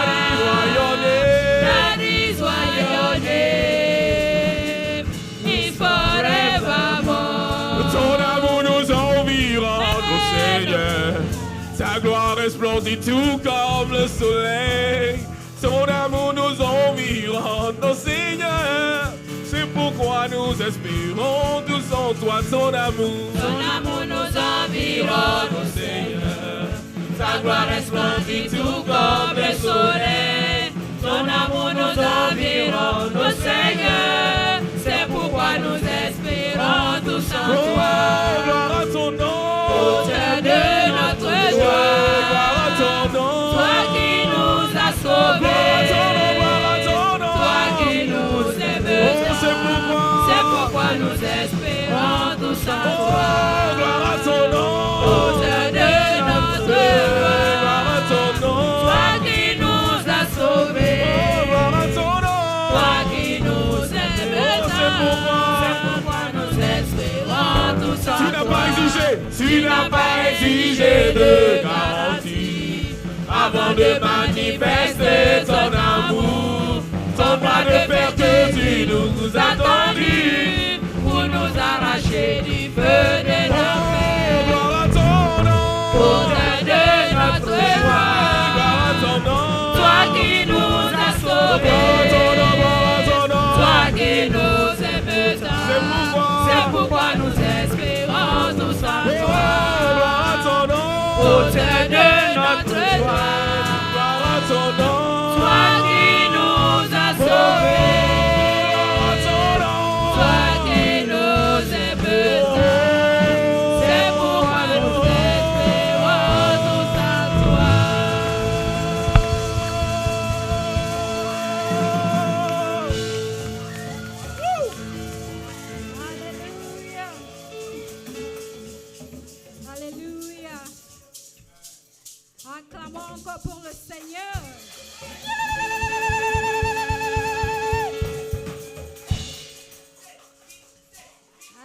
is why past. your name. That is why your name is forevermore. Ton amour nous environne, oh Seigneur. Ta gloire resplendit tout comme le soleil. Ton amour nous environne, oh Seigneur. C'est pourquoi nous espérons tous en toi, ton amour. Ton amour nous environne, Oh Seigneur. ta gloire resplendit tout comme le soleil. Ton amour nous environne, ô Seigneur. C'est pourquoi nous espérons tous en Oh, toi. gloire à ton nom. Auteur de notre Gloire joie, à ton nom. toi qui nous as sauvés, Gloire à ton nom. toi qui nous aimes, Oh, c'est pourquoi nous espérons tous en Oh, toi. gloire à ton nom. Auteur de notre joie, Gloire à ton nom. toi qui nous as sauvés, Oh, gloire à ton nom. toi qui nous aimes, c'est pourquoi nous espérons tous en Tu n'as toi. pas exigé de garantie avant de manifester ton amour. Ton bras de fer que tu nous as tendu. Pour nous arracher du feu de Oh, l'enfer. gloire à ton nom. Auteur de notre joie, Gloire à ton nom. toi qui nous as Gloire à sauvés, ton nom, gloire à ton nom. toi qui nous aimes tant. C'est pourquoi. C'est pourquoi nous espérons tous en Oh, toi. gloire à ton nom. Auteur de notre joie, Gloire à ton nom. toi qui nous as sauvés, Gloire à ton nom. toi qui nous aimes tant. C'est pourquoi nous espérons tous en toi. Alléluia. Alléluia. Acclamons encore pour le Seigneur.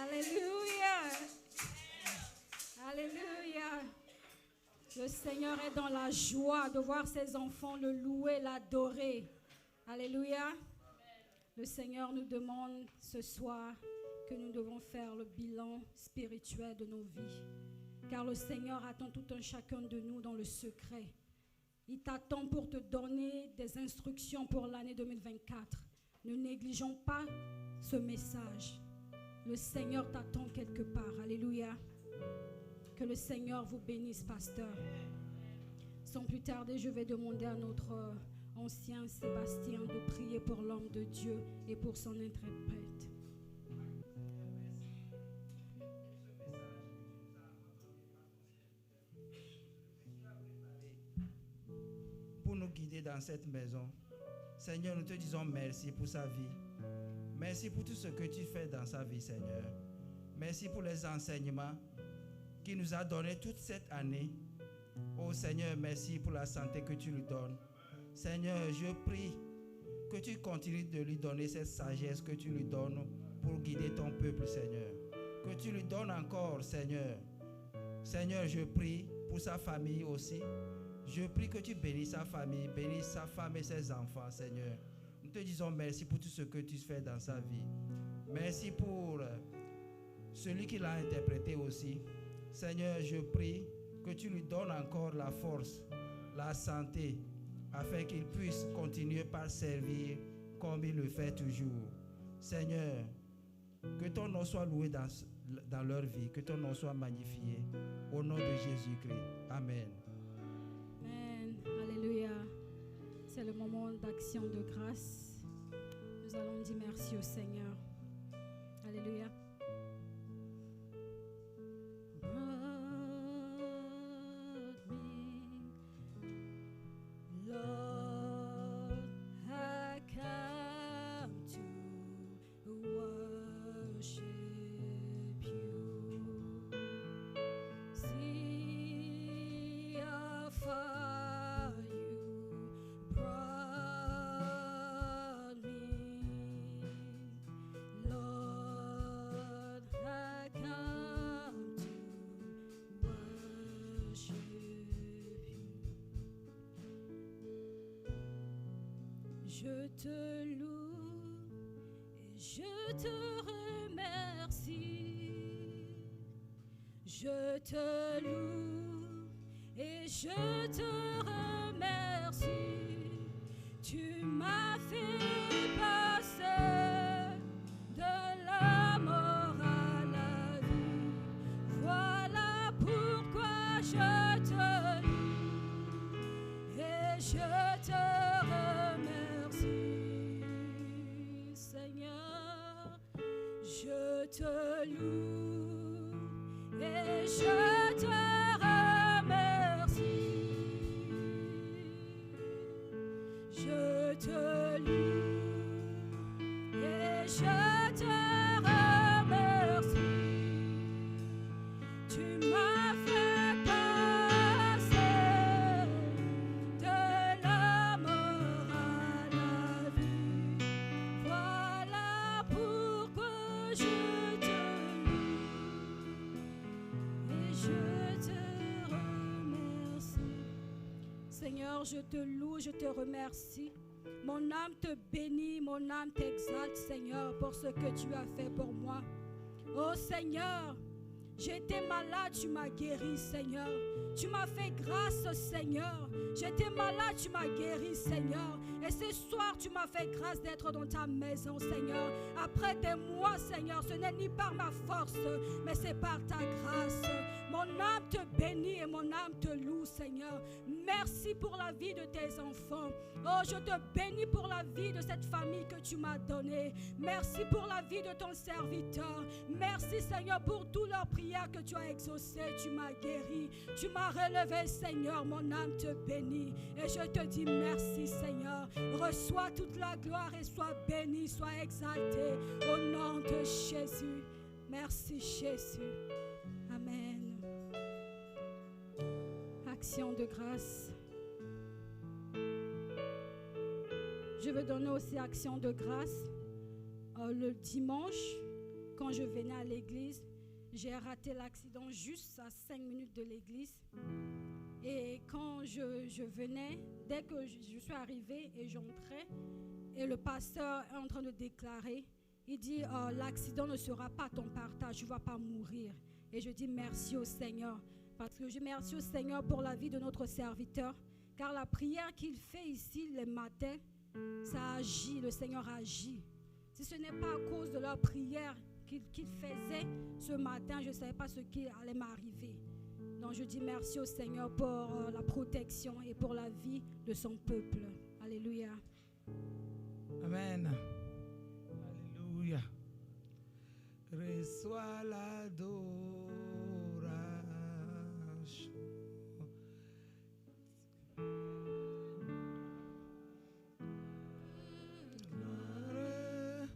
Alléluia. Alléluia. Le Seigneur est dans la joie de voir ses enfants le louer, l'adorer. Alléluia. Le Seigneur nous demande ce soir que nous devons faire le bilan spirituel de nos vies. Car le Seigneur attend tout un chacun de nous dans le secret. Il t'attend pour te donner des instructions pour l'année 2024. Ne négligeons pas ce message. Le Seigneur t'attend quelque part. Alléluia. Que le Seigneur vous bénisse, pasteur. Sans plus tarder, je vais demander à notre ancien Sébastien de prier pour l'homme de Dieu et pour son interprète. Pour nous guider dans cette maison. Seigneur, nous te disons merci pour sa vie. Merci pour tout ce que tu fais dans sa vie, Seigneur. Merci pour les enseignements qu'il nous a donnés toute cette année. Oh Seigneur, merci pour la santé que tu lui donnes. Seigneur, je prie que tu continues de lui donner cette sagesse que tu lui donnes pour guider ton peuple, Seigneur. Que tu lui donnes encore, Seigneur. Seigneur, je prie pour sa famille aussi. Je prie que tu bénisses sa famille, bénisses sa femme et ses enfants, Seigneur. Nous te disons merci pour tout ce que tu fais dans sa vie. Merci pour celui qui l'a interprété aussi. Seigneur, je prie que tu lui donnes encore la force, la santé, afin qu'il puisse continuer par servir comme il le fait toujours. Seigneur, que ton nom soit loué dans leur vie, que ton nom soit magnifié. Au nom de Jésus-Christ. Amen. Amen. Alléluia. C'est le moment d'action de grâce. Nous allons dire merci au Seigneur. Alléluia. Je te loue et je te remercie. Je te loue et je te remercie. Tu m'as fait passer de la mort à la vie. Voilà pourquoi je te loue et je te je te loue et je te remercie. Je te loue et je te remercie. Tu m'as fait passer de la mort à la vie. Voilà pourquoi je te loue et je te remercie. Seigneur, je te loue, je te remercie. Mon âme te bénit, mon âme t'exalte, Seigneur, pour ce que tu as fait pour moi. Oh Seigneur, j'étais malade, tu m'as guéri, Seigneur. Tu m'as fait grâce, Seigneur. J'étais malade, tu m'as guéri, Seigneur. Et ce soir, tu m'as fait grâce d'être dans ta maison, Seigneur. Après des mois, Seigneur, ce n'est ni par ma force, mais c'est par ta grâce. Mon âme te bénit et mon âme te loue, Seigneur. Merci pour la vie de tes enfants. Oh, je te bénis pour la vie de cette famille que tu m'as donnée. Merci pour la vie de ton serviteur. Merci, Seigneur, pour toutes leurs prières que tu as exaucées. Tu m'as guéri, tu m'as relevé, Seigneur. Mon âme te bénit et je te dis merci, Seigneur. Reçois toute la gloire et sois béni, sois exalté au nom de Jésus. Merci, Jésus. Amen. Action de grâce. Je veux donner aussi action de grâce. Le dimanche, quand je venais à l'église, j'ai raté l'accident juste à 5 minutes de l'église. Et quand je venais, dès que je suis arrivée et j'entrais, et le pasteur est en train de déclarer, il dit, l'accident ne sera pas ton partage, tu ne vas pas mourir. Et je dis merci au Seigneur, parce que je remercie au Seigneur pour la vie de notre serviteur, car la prière qu'il fait ici les matins, ça agit, le Seigneur agit. Si ce n'est pas à cause de leur prière qu'il faisait ce matin, je ne savais pas ce qui allait m'arriver. Donc je dis merci au Seigneur pour la protection et pour la vie de son peuple. Alléluia. Amen. Alléluia. Reçois l'adoration. Gloire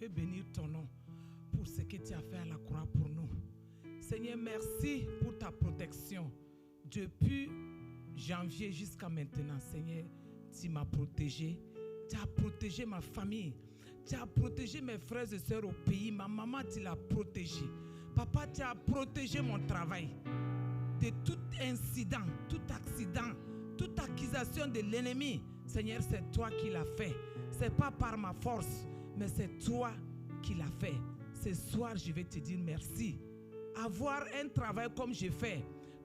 veux bénir ton nom pour ce que tu as fait à la croix pour nous. Seigneur, merci pour ta protection. Depuis janvier jusqu'à maintenant, Seigneur, tu m'as protégé. Tu as protégé ma famille. Tu as protégé mes frères et sœurs au pays. Ma maman, tu l'as protégée. Papa, tu as protégé mon travail de tout incident, tout accident, toute accusation de l'ennemi. Seigneur, c'est toi qui l'as fait. Ce n'est pas par ma force, mais c'est toi qui l'as fait. Ce soir, je vais te dire merci. Avoir un travail comme j'ai fait,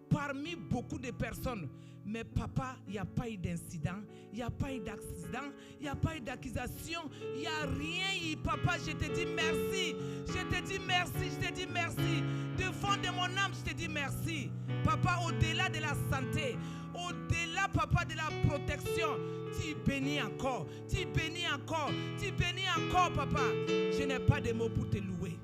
parmi beaucoup de personnes, mais papa, il n'y a pas eu d'incident, il n'y a pas eu d'accident, il n'y a pas eu d'accusation, il n'y a rien eu. Papa, je te dis merci, je te dis merci, je te dis merci. De fond de mon âme, je te dis merci. Papa, au-delà de la santé, au-delà, papa, de la protection, tu bénis encore, tu bénis encore, tu bénis encore, papa. Je n'ai pas de mots pour te louer,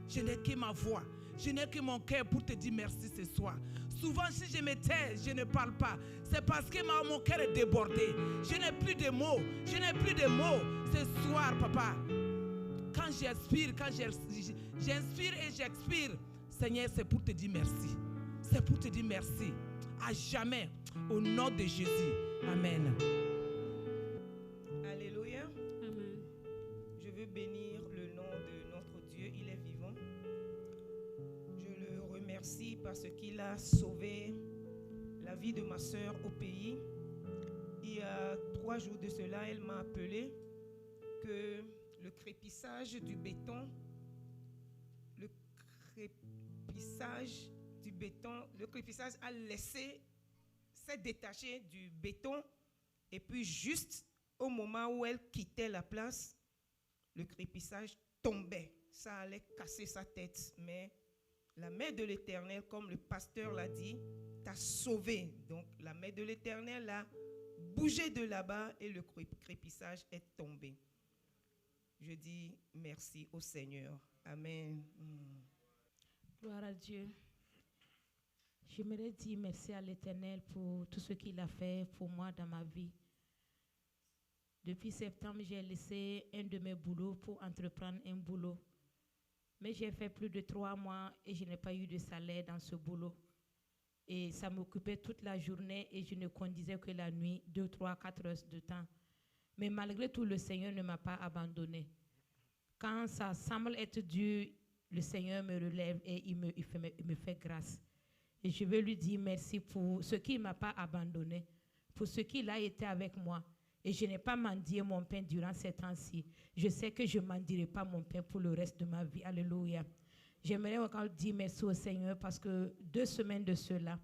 je n'ai que ma voix. Je n'ai que mon cœur pour te dire merci ce soir. Souvent, si je me tais, je ne parle pas. C'est parce que mon cœur est débordé. Je n'ai plus de mots. Je n'ai plus de mots. Ce soir, papa, quand j'inspire, j'inspire et j'expire, Seigneur, c'est pour te dire merci. C'est pour te dire merci. À jamais. Au nom de Jésus. Amen. Alléluia. Amen. Je veux bénir le nom de notre Dieu. Il est vivant. Je le remercie parce qu'il a sauvé la vie de ma soeur au pays. Il y a 3 jours de cela, elle m'a appelé que le crépissage du béton, le crépissage a laissé s'est détaché du béton et puis juste au moment où elle quittait la place, le crépissage tombait. Ça allait casser sa tête, mais la main de l'Éternel, comme le pasteur l'a dit, t'a sauvé. Donc la main de l'Éternel a bougé de là-bas et le crépissage est tombé. Je dis merci au Seigneur. Amen. Gloire à Dieu. J'aimerais dire merci à l'Éternel pour tout ce qu'il a fait pour moi dans ma vie. Depuis septembre, j'ai laissé un de mes boulots pour entreprendre un boulot. Mais j'ai fait plus de 3 mois et je n'ai pas eu de salaire dans ce boulot. Et ça m'occupait toute la journée et je ne conduisais que la nuit, 2, 3, 4 heures de temps. Mais malgré tout, le Seigneur ne m'a pas abandonné. Quand ça semble être dur, le Seigneur me relève et il me fait grâce. Et je veux lui dire merci pour ce qu'il ne m'a pas abandonné, pour ce qu'il a été avec moi. Et je n'ai pas mendié mon pain durant ces temps-ci. Je sais que je ne mendierai pas mon pain pour le reste de ma vie. Alléluia. J'aimerais encore dire merci au Seigneur parce que 2 semaines de cela,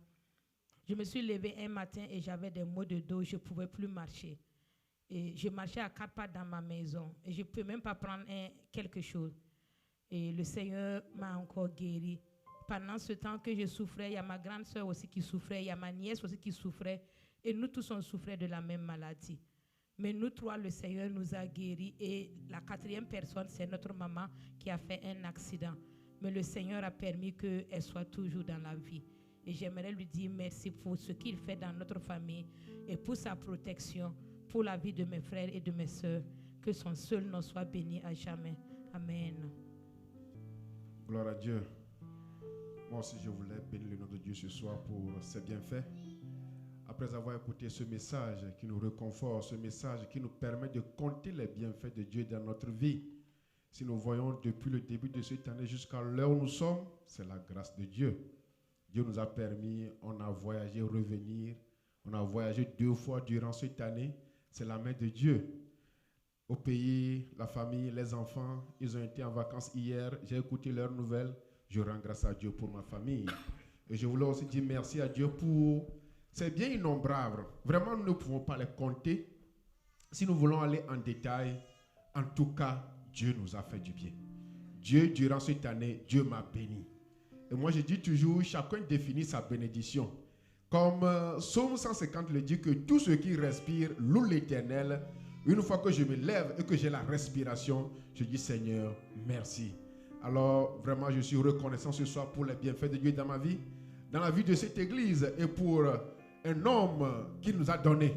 je me suis levée un matin et j'avais des maux de dos. Je ne pouvais plus marcher. Et je marchais à 4 pas dans ma maison. Et je ne peux même pas prendre quelque chose. Et le Seigneur m'a encore guéri. Pendant ce temps que je souffrais, il y a ma grande soeur aussi qui souffrait, il y a ma nièce aussi qui souffrait. Et nous tous, on souffrait de la même maladie. Mais nous 3, le Seigneur nous a guéris. Et la 4e personne, c'est notre maman qui a fait un accident. Mais le Seigneur a permis qu'elle soit toujours dans la vie. Et j'aimerais lui dire merci pour ce qu'il fait dans notre famille et pour sa protection, pour la vie de mes frères et de mes sœurs. Que son seul nom soit béni à jamais. Amen. Gloire à Dieu. Moi aussi, je voulais bénir le nom de Dieu ce soir pour ses bienfaits. Après avoir écouté ce message qui nous réconforte, ce message qui nous permet de compter les bienfaits de Dieu dans notre vie. Si nous voyons depuis le début de cette année jusqu'à l'heure où nous sommes, c'est la grâce de Dieu. Dieu nous a permis, on a voyagé, revenir. On a voyagé 2 fois durant cette année. C'est la main de Dieu. Au pays, la famille, les enfants, ils ont été en vacances hier. J'ai écouté leurs nouvelles. Je rends grâce à Dieu pour ma famille. Et je voulais aussi dire merci à Dieu pour ces biens innombrables. Vraiment, nous ne pouvons pas les compter. Si nous voulons aller en détail, en tout cas, Dieu nous a fait du bien. Dieu, durant cette année, Dieu m'a béni. Et moi, je dis toujours, chacun définit sa bénédiction. Comme Psaume 150 le dit, que tout ce qui respire loue l'Éternel. Une fois que je me lève et que j'ai la respiration, je dis Seigneur, merci. Alors, vraiment, je suis reconnaissant ce soir pour les bienfaits de Dieu dans ma vie, dans la vie de cette église et pour un homme qui nous a donné,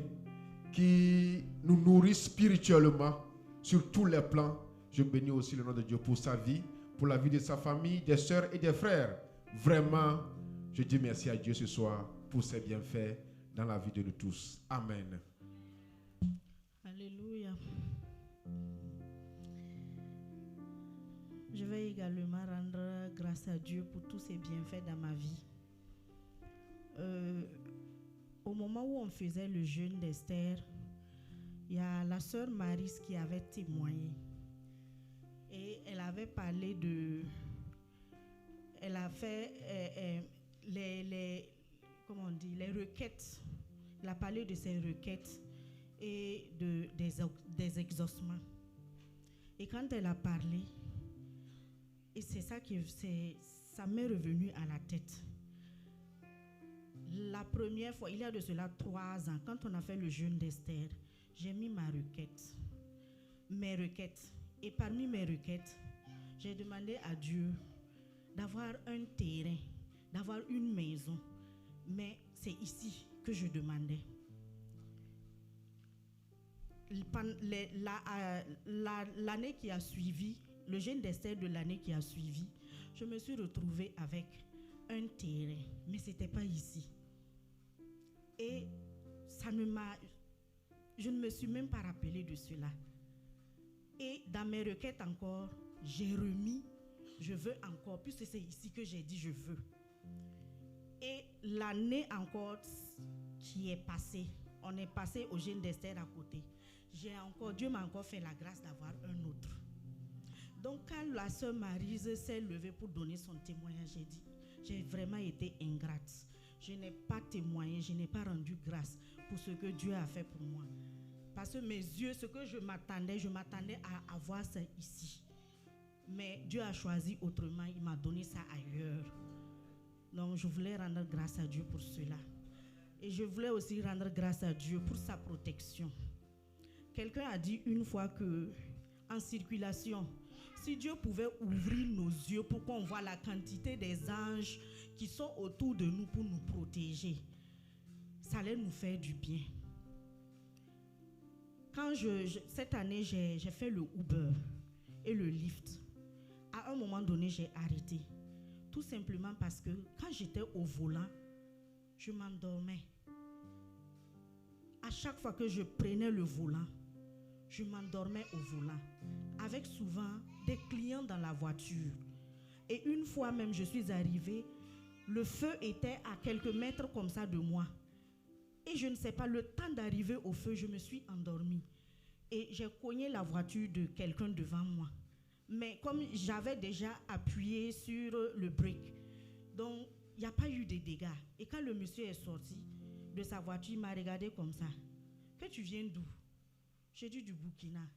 qui nous nourrit spirituellement sur tous les plans. Je bénis aussi le nom de Dieu pour sa vie, pour la vie de sa famille, des sœurs et des frères. Vraiment, je dis merci à Dieu ce soir pour ses bienfaits dans la vie de nous tous. Amen. Alléluia. Je vais également rendre grâce à Dieu pour tous ses bienfaits dans ma vie. Au moment où on faisait le jeûne d'Esther, il y a la sœur Maris qui avait témoigné. Et elle avait parlé de... Elle a fait comment on dit, les requêtes. Elle a parlé de ses requêtes et des exaucements. Et quand elle a parlé, et c'est ça ça m'est revenu à la tête. La première fois, il y a de cela 3 ans, quand on a fait le jeûne d'Esther, j'ai mis mes requêtes. Et parmi mes requêtes, j'ai demandé à Dieu d'avoir un terrain, d'avoir une maison. Mais c'est ici que je demandais. L'année qui a suivi, le jeûne d'Esther de l'année qui a suivi, je me suis retrouvée avec un terrain, mais ce n'était pas ici. Et je ne me suis même pas rappelée de cela. Et dans mes requêtes encore, j'ai remis, je veux encore, puisque c'est ici que j'ai dit je veux. Et l'année encore qui est passée, on est passé au jeûne d'Esther à côté. Dieu m'a encore fait la grâce d'avoir un autre. Donc quand la sœur Maryse s'est levée pour donner son témoignage, j'ai dit, j'ai vraiment été ingrate. Je n'ai pas témoigné, je n'ai pas rendu grâce pour ce que Dieu a fait pour moi. Parce que mes yeux, ce que je m'attendais à avoir ça ici. Mais Dieu a choisi autrement, il m'a donné ça ailleurs. Donc je voulais rendre grâce à Dieu pour cela. Et je voulais aussi rendre grâce à Dieu pour sa protection. Quelqu'un a dit une fois que, en circulation, si Dieu pouvait ouvrir nos yeux pour qu'on voit la quantité des anges qui sont autour de nous pour nous protéger, ça allait nous faire du bien. Quand cette année, j'ai fait le Uber et le Lyft. À un moment donné, j'ai arrêté. Tout simplement parce que quand j'étais au volant, je m'endormais. À chaque fois que je prenais le volant, je m'endormais au volant. Avec souvent des clients dans la voiture. Et une fois même, je suis arrivée, le feu était à quelques mètres comme ça de moi. Et je ne sais pas, le temps d'arriver au feu, je me suis endormie. Et j'ai cogné la voiture de quelqu'un devant moi. Mais comme j'avais déjà appuyé sur le break, donc il n'y a pas eu de dégâts. Et quand le monsieur est sorti de sa voiture, il m'a regardé comme ça. Que tu viens d'où? J'ai dit du Burkina.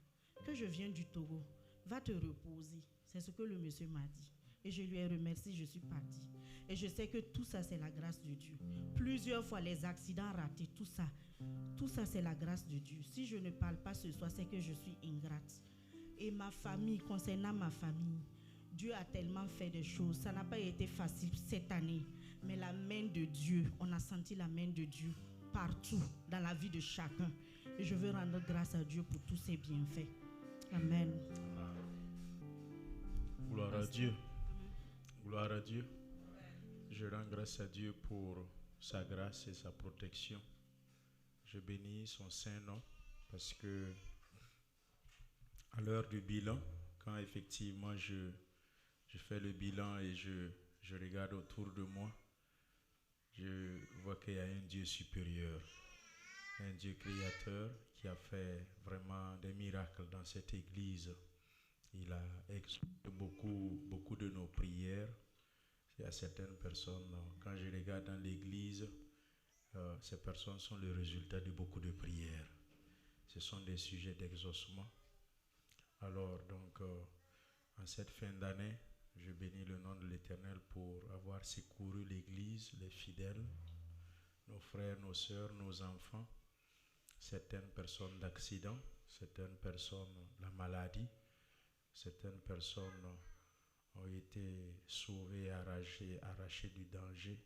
Que je viens du Togo. Va te reposer. C'est ce que le monsieur m'a dit. Et je lui ai remercié, je suis partie. Et je sais que tout ça, c'est la grâce de Dieu. Plusieurs fois, les accidents ratés, tout ça, c'est la grâce de Dieu. Si je ne parle pas ce soir, c'est que je suis ingrate. Et ma famille, concernant ma famille, Dieu a tellement fait de choses. Ça n'a pas été facile cette année. Mais la main de Dieu, on a senti la main de Dieu partout dans la vie de chacun. Et je veux rendre grâce à Dieu pour tous ses bienfaits. Amen. Gloire à Dieu. Gloire à Dieu. Je rends grâce à Dieu pour sa grâce et sa protection. Je bénis son saint nom parce que à l'heure du bilan, quand effectivement je fais le bilan et je regarde autour de moi, je vois qu'il y a un Dieu supérieur, un Dieu créateur qui a fait vraiment des miracles dans cette église. Il a exaucé beaucoup de nos prières. Il y a certaines personnes, quand je regarde dans l'église, ces personnes sont le résultat de beaucoup de prières. Ce sont des sujets d'exaucement. Alors donc, en cette fin d'année, je bénis le nom de l'Éternel pour avoir secouru l'église, les fidèles, nos frères, nos sœurs, nos enfants, certaines personnes d'accident, certaines personnes de la maladie, certaines personnes ont été sauvées, arrachées du danger.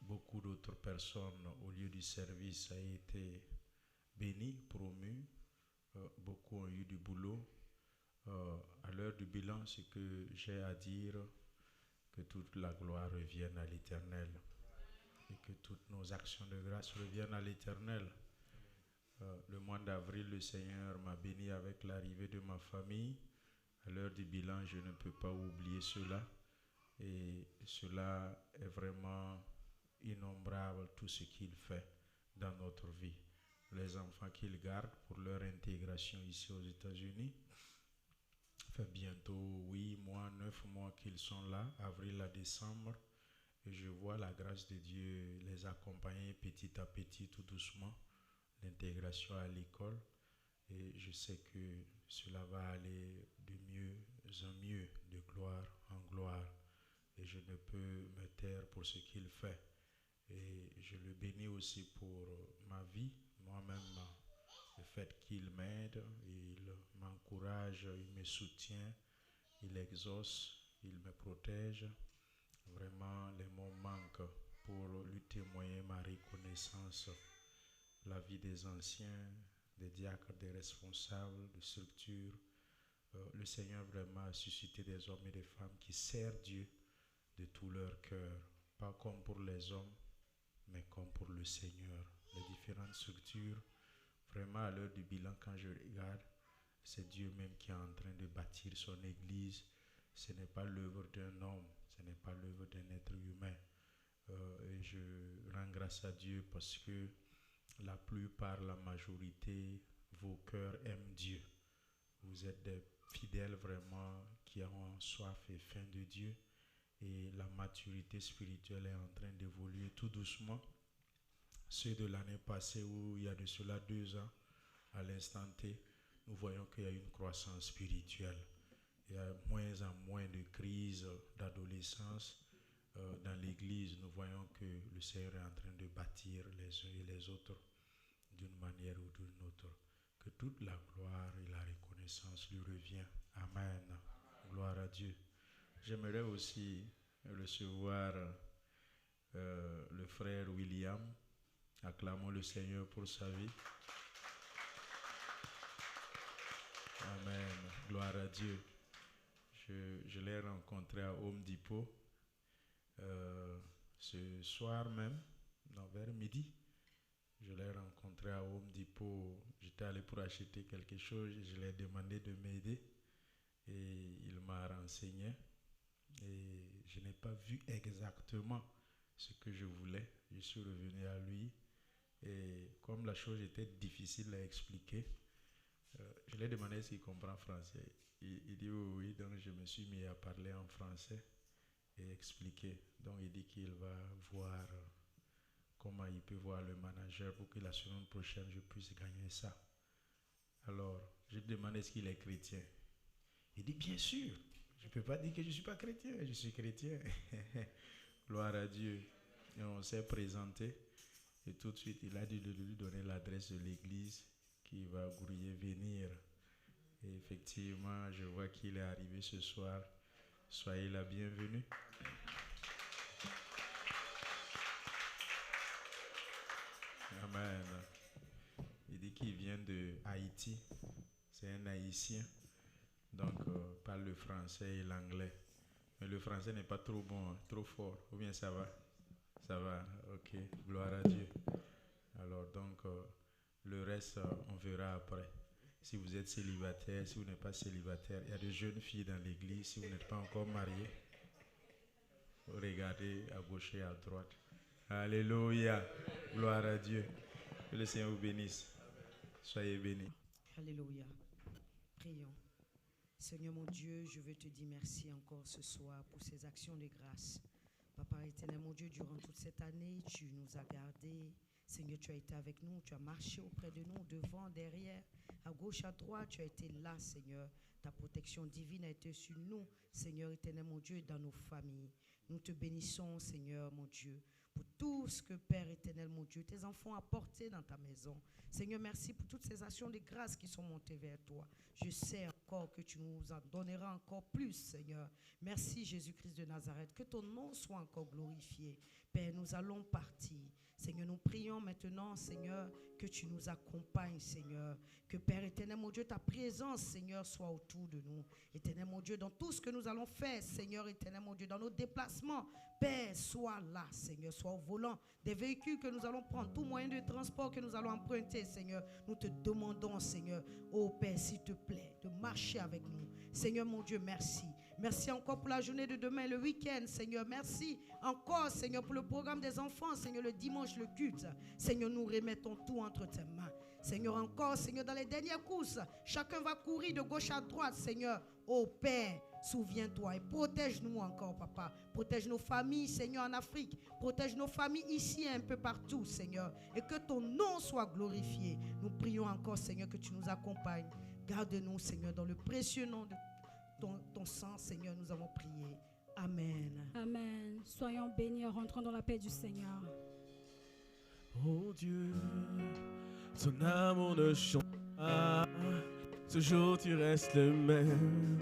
Beaucoup d'autres personnes, au lieu du service, ont été bénies, promues. Beaucoup ont eu du boulot. À l'heure du bilan, ce que j'ai à dire, que toute la gloire revienne à l'Éternel et que toutes nos actions de grâce reviennent à l'Éternel. Le mois d'avril, le Seigneur m'a béni avec l'arrivée de ma famille. À l'heure du bilan, je ne peux pas oublier cela. Et cela est vraiment innombrable, tout ce qu'il fait dans notre vie. Les enfants qu'il garde pour leur intégration ici aux États-Unis. Ça fait bientôt 8 mois, 9 mois qu'ils sont là, avril à décembre. Et je vois la grâce de Dieu les accompagner petit à petit, tout doucement, l'intégration à l'école. Et je sais que cela va aller de mieux en mieux, de gloire en gloire. Et je ne peux me taire pour ce qu'il fait. Et je le bénis aussi pour ma vie, moi-même, le fait qu'il m'aide, il m'encourage, il me soutient, il exauce, il me protège. Vraiment, les mots manquent pour lui témoigner ma reconnaissance. La vie des anciens, des diacres, des responsables, de structures. Le Seigneur vraiment a suscité des hommes et des femmes qui servent Dieu de tout leur cœur. Pas comme pour les hommes, mais comme pour le Seigneur. Les différentes structures, vraiment à l'heure du bilan, quand je regarde, c'est Dieu même qui est en train de bâtir son église. Ce n'est pas l'œuvre d'un homme, ce n'est pas l'œuvre d'un être humain. Et je rends grâce à Dieu parce que la plupart, la majorité, vos cœurs aiment Dieu. Vous êtes des fidèles vraiment qui ont soif et faim de Dieu. Et la maturité spirituelle est en train d'évoluer tout doucement. Ceux de l'année passée où il y a de cela 2 ans, à l'instant T, nous voyons qu'il y a une croissance spirituelle. Il y a moins en moins de crises d'adolescence dans l'église. Nous voyons que le Seigneur est en train de bâtir les uns et les autres d'une manière ou d'une autre. Que toute la gloire et la reconnaissance lui revient. Amen. Gloire à Dieu. J'aimerais aussi recevoir le frère William. Acclamons le Seigneur pour sa vie. Amen. Gloire à Dieu. Je l'ai rencontré à Home Depot ce soir même, vers midi. Je l'ai rencontré à Home Depot. J'étais allé pour acheter quelque chose. Je lui ai demandé de m'aider et il m'a renseigné. Et je n'ai pas vu exactement ce que je voulais. Je suis revenu à lui. Et comme la chose était difficile à expliquer, je lui ai demandé s'il comprend français. Il dit oui, donc je me suis mis à parler en français et expliquer. Donc il dit qu'il va voir comment il peut voir le manager pour que la semaine prochaine je puisse gagner ça. Alors, je lui ai demandé est-ce qu'il est chrétien. Il dit bien sûr. Je ne peux pas dire que je ne suis pas chrétien, je suis chrétien. Gloire à Dieu. Et on s'est présenté et tout de suite il a dit de lui donner l'adresse de l'église qui va grouiller venir. Et effectivement, je vois qu'il est arrivé ce soir. Soyez la bienvenue. Amen. Il dit qu'il vient de Haïti. C'est un Haïtien. Donc, parle le français et l'anglais. Mais le français n'est pas trop bon, hein, trop fort. Ou bien ça va? Ça va, ok. Gloire à Dieu. Alors, donc, le reste, on verra après. Si vous êtes célibataire, si vous n'êtes pas célibataire, il y a de jeunes filles dans l'église. Si vous n'êtes pas encore marié, regardez à gauche et à droite. Alléluia. Gloire à Dieu. Que le Seigneur vous bénisse. Soyez bénis. Alléluia. Prions. Seigneur mon Dieu, je veux te dire merci encore ce soir pour ces actions de grâce. Papa éternel, mon Dieu, durant toute cette année, tu nous as gardés. Seigneur, tu as été avec nous, tu as marché auprès de nous, devant, derrière, à gauche, à droite, tu as été là, Seigneur. Ta protection divine a été sur nous, Seigneur éternel, mon Dieu, et dans nos familles. Nous te bénissons, Seigneur, mon Dieu, pour tout ce que, Père éternel, mon Dieu, tes enfants apportent dans ta maison. Seigneur, merci pour toutes ces actions de grâce qui sont montées vers toi. Je sais encore que tu nous en donneras encore plus, Seigneur. Merci, Jésus-Christ de Nazareth. Que ton nom soit encore glorifié. Père, nous allons partir. Seigneur, nous prions maintenant, Seigneur, que tu nous accompagnes, Seigneur. Que Père éternel, mon Dieu, ta présence, Seigneur, soit autour de nous. Éternel, mon Dieu, dans tout ce que nous allons faire, Seigneur, éternel, mon Dieu, dans nos déplacements, Père, sois là, Seigneur, sois au volant des véhicules que nous allons prendre, tout moyen de transport que nous allons emprunter, Seigneur. Nous te demandons, Seigneur, oh Père, s'il te plaît, de marcher avec nous. Seigneur, mon Dieu, merci. Merci encore pour la journée de demain, le week-end, Seigneur. Merci encore, Seigneur, pour le programme des enfants, Seigneur, le dimanche, le culte. Seigneur, nous remettons tout entre tes mains. Seigneur, encore, Seigneur, dans les dernières courses, chacun va courir de gauche à droite, Seigneur. Oh Père, souviens-toi et protège-nous encore, Papa. Protège nos familles, Seigneur, en Afrique. Protège nos familles ici et un peu partout, Seigneur. Et que ton nom soit glorifié. Nous prions encore, Seigneur, que tu nous accompagnes. Garde-nous, Seigneur, dans le précieux nom de ton sang, Seigneur, nous avons prié. Amen. Amen. Soyons bénis, rentrons dans la paix du Seigneur. Oh Dieu, ton amour ne change pas. Ce jour tu restes le même.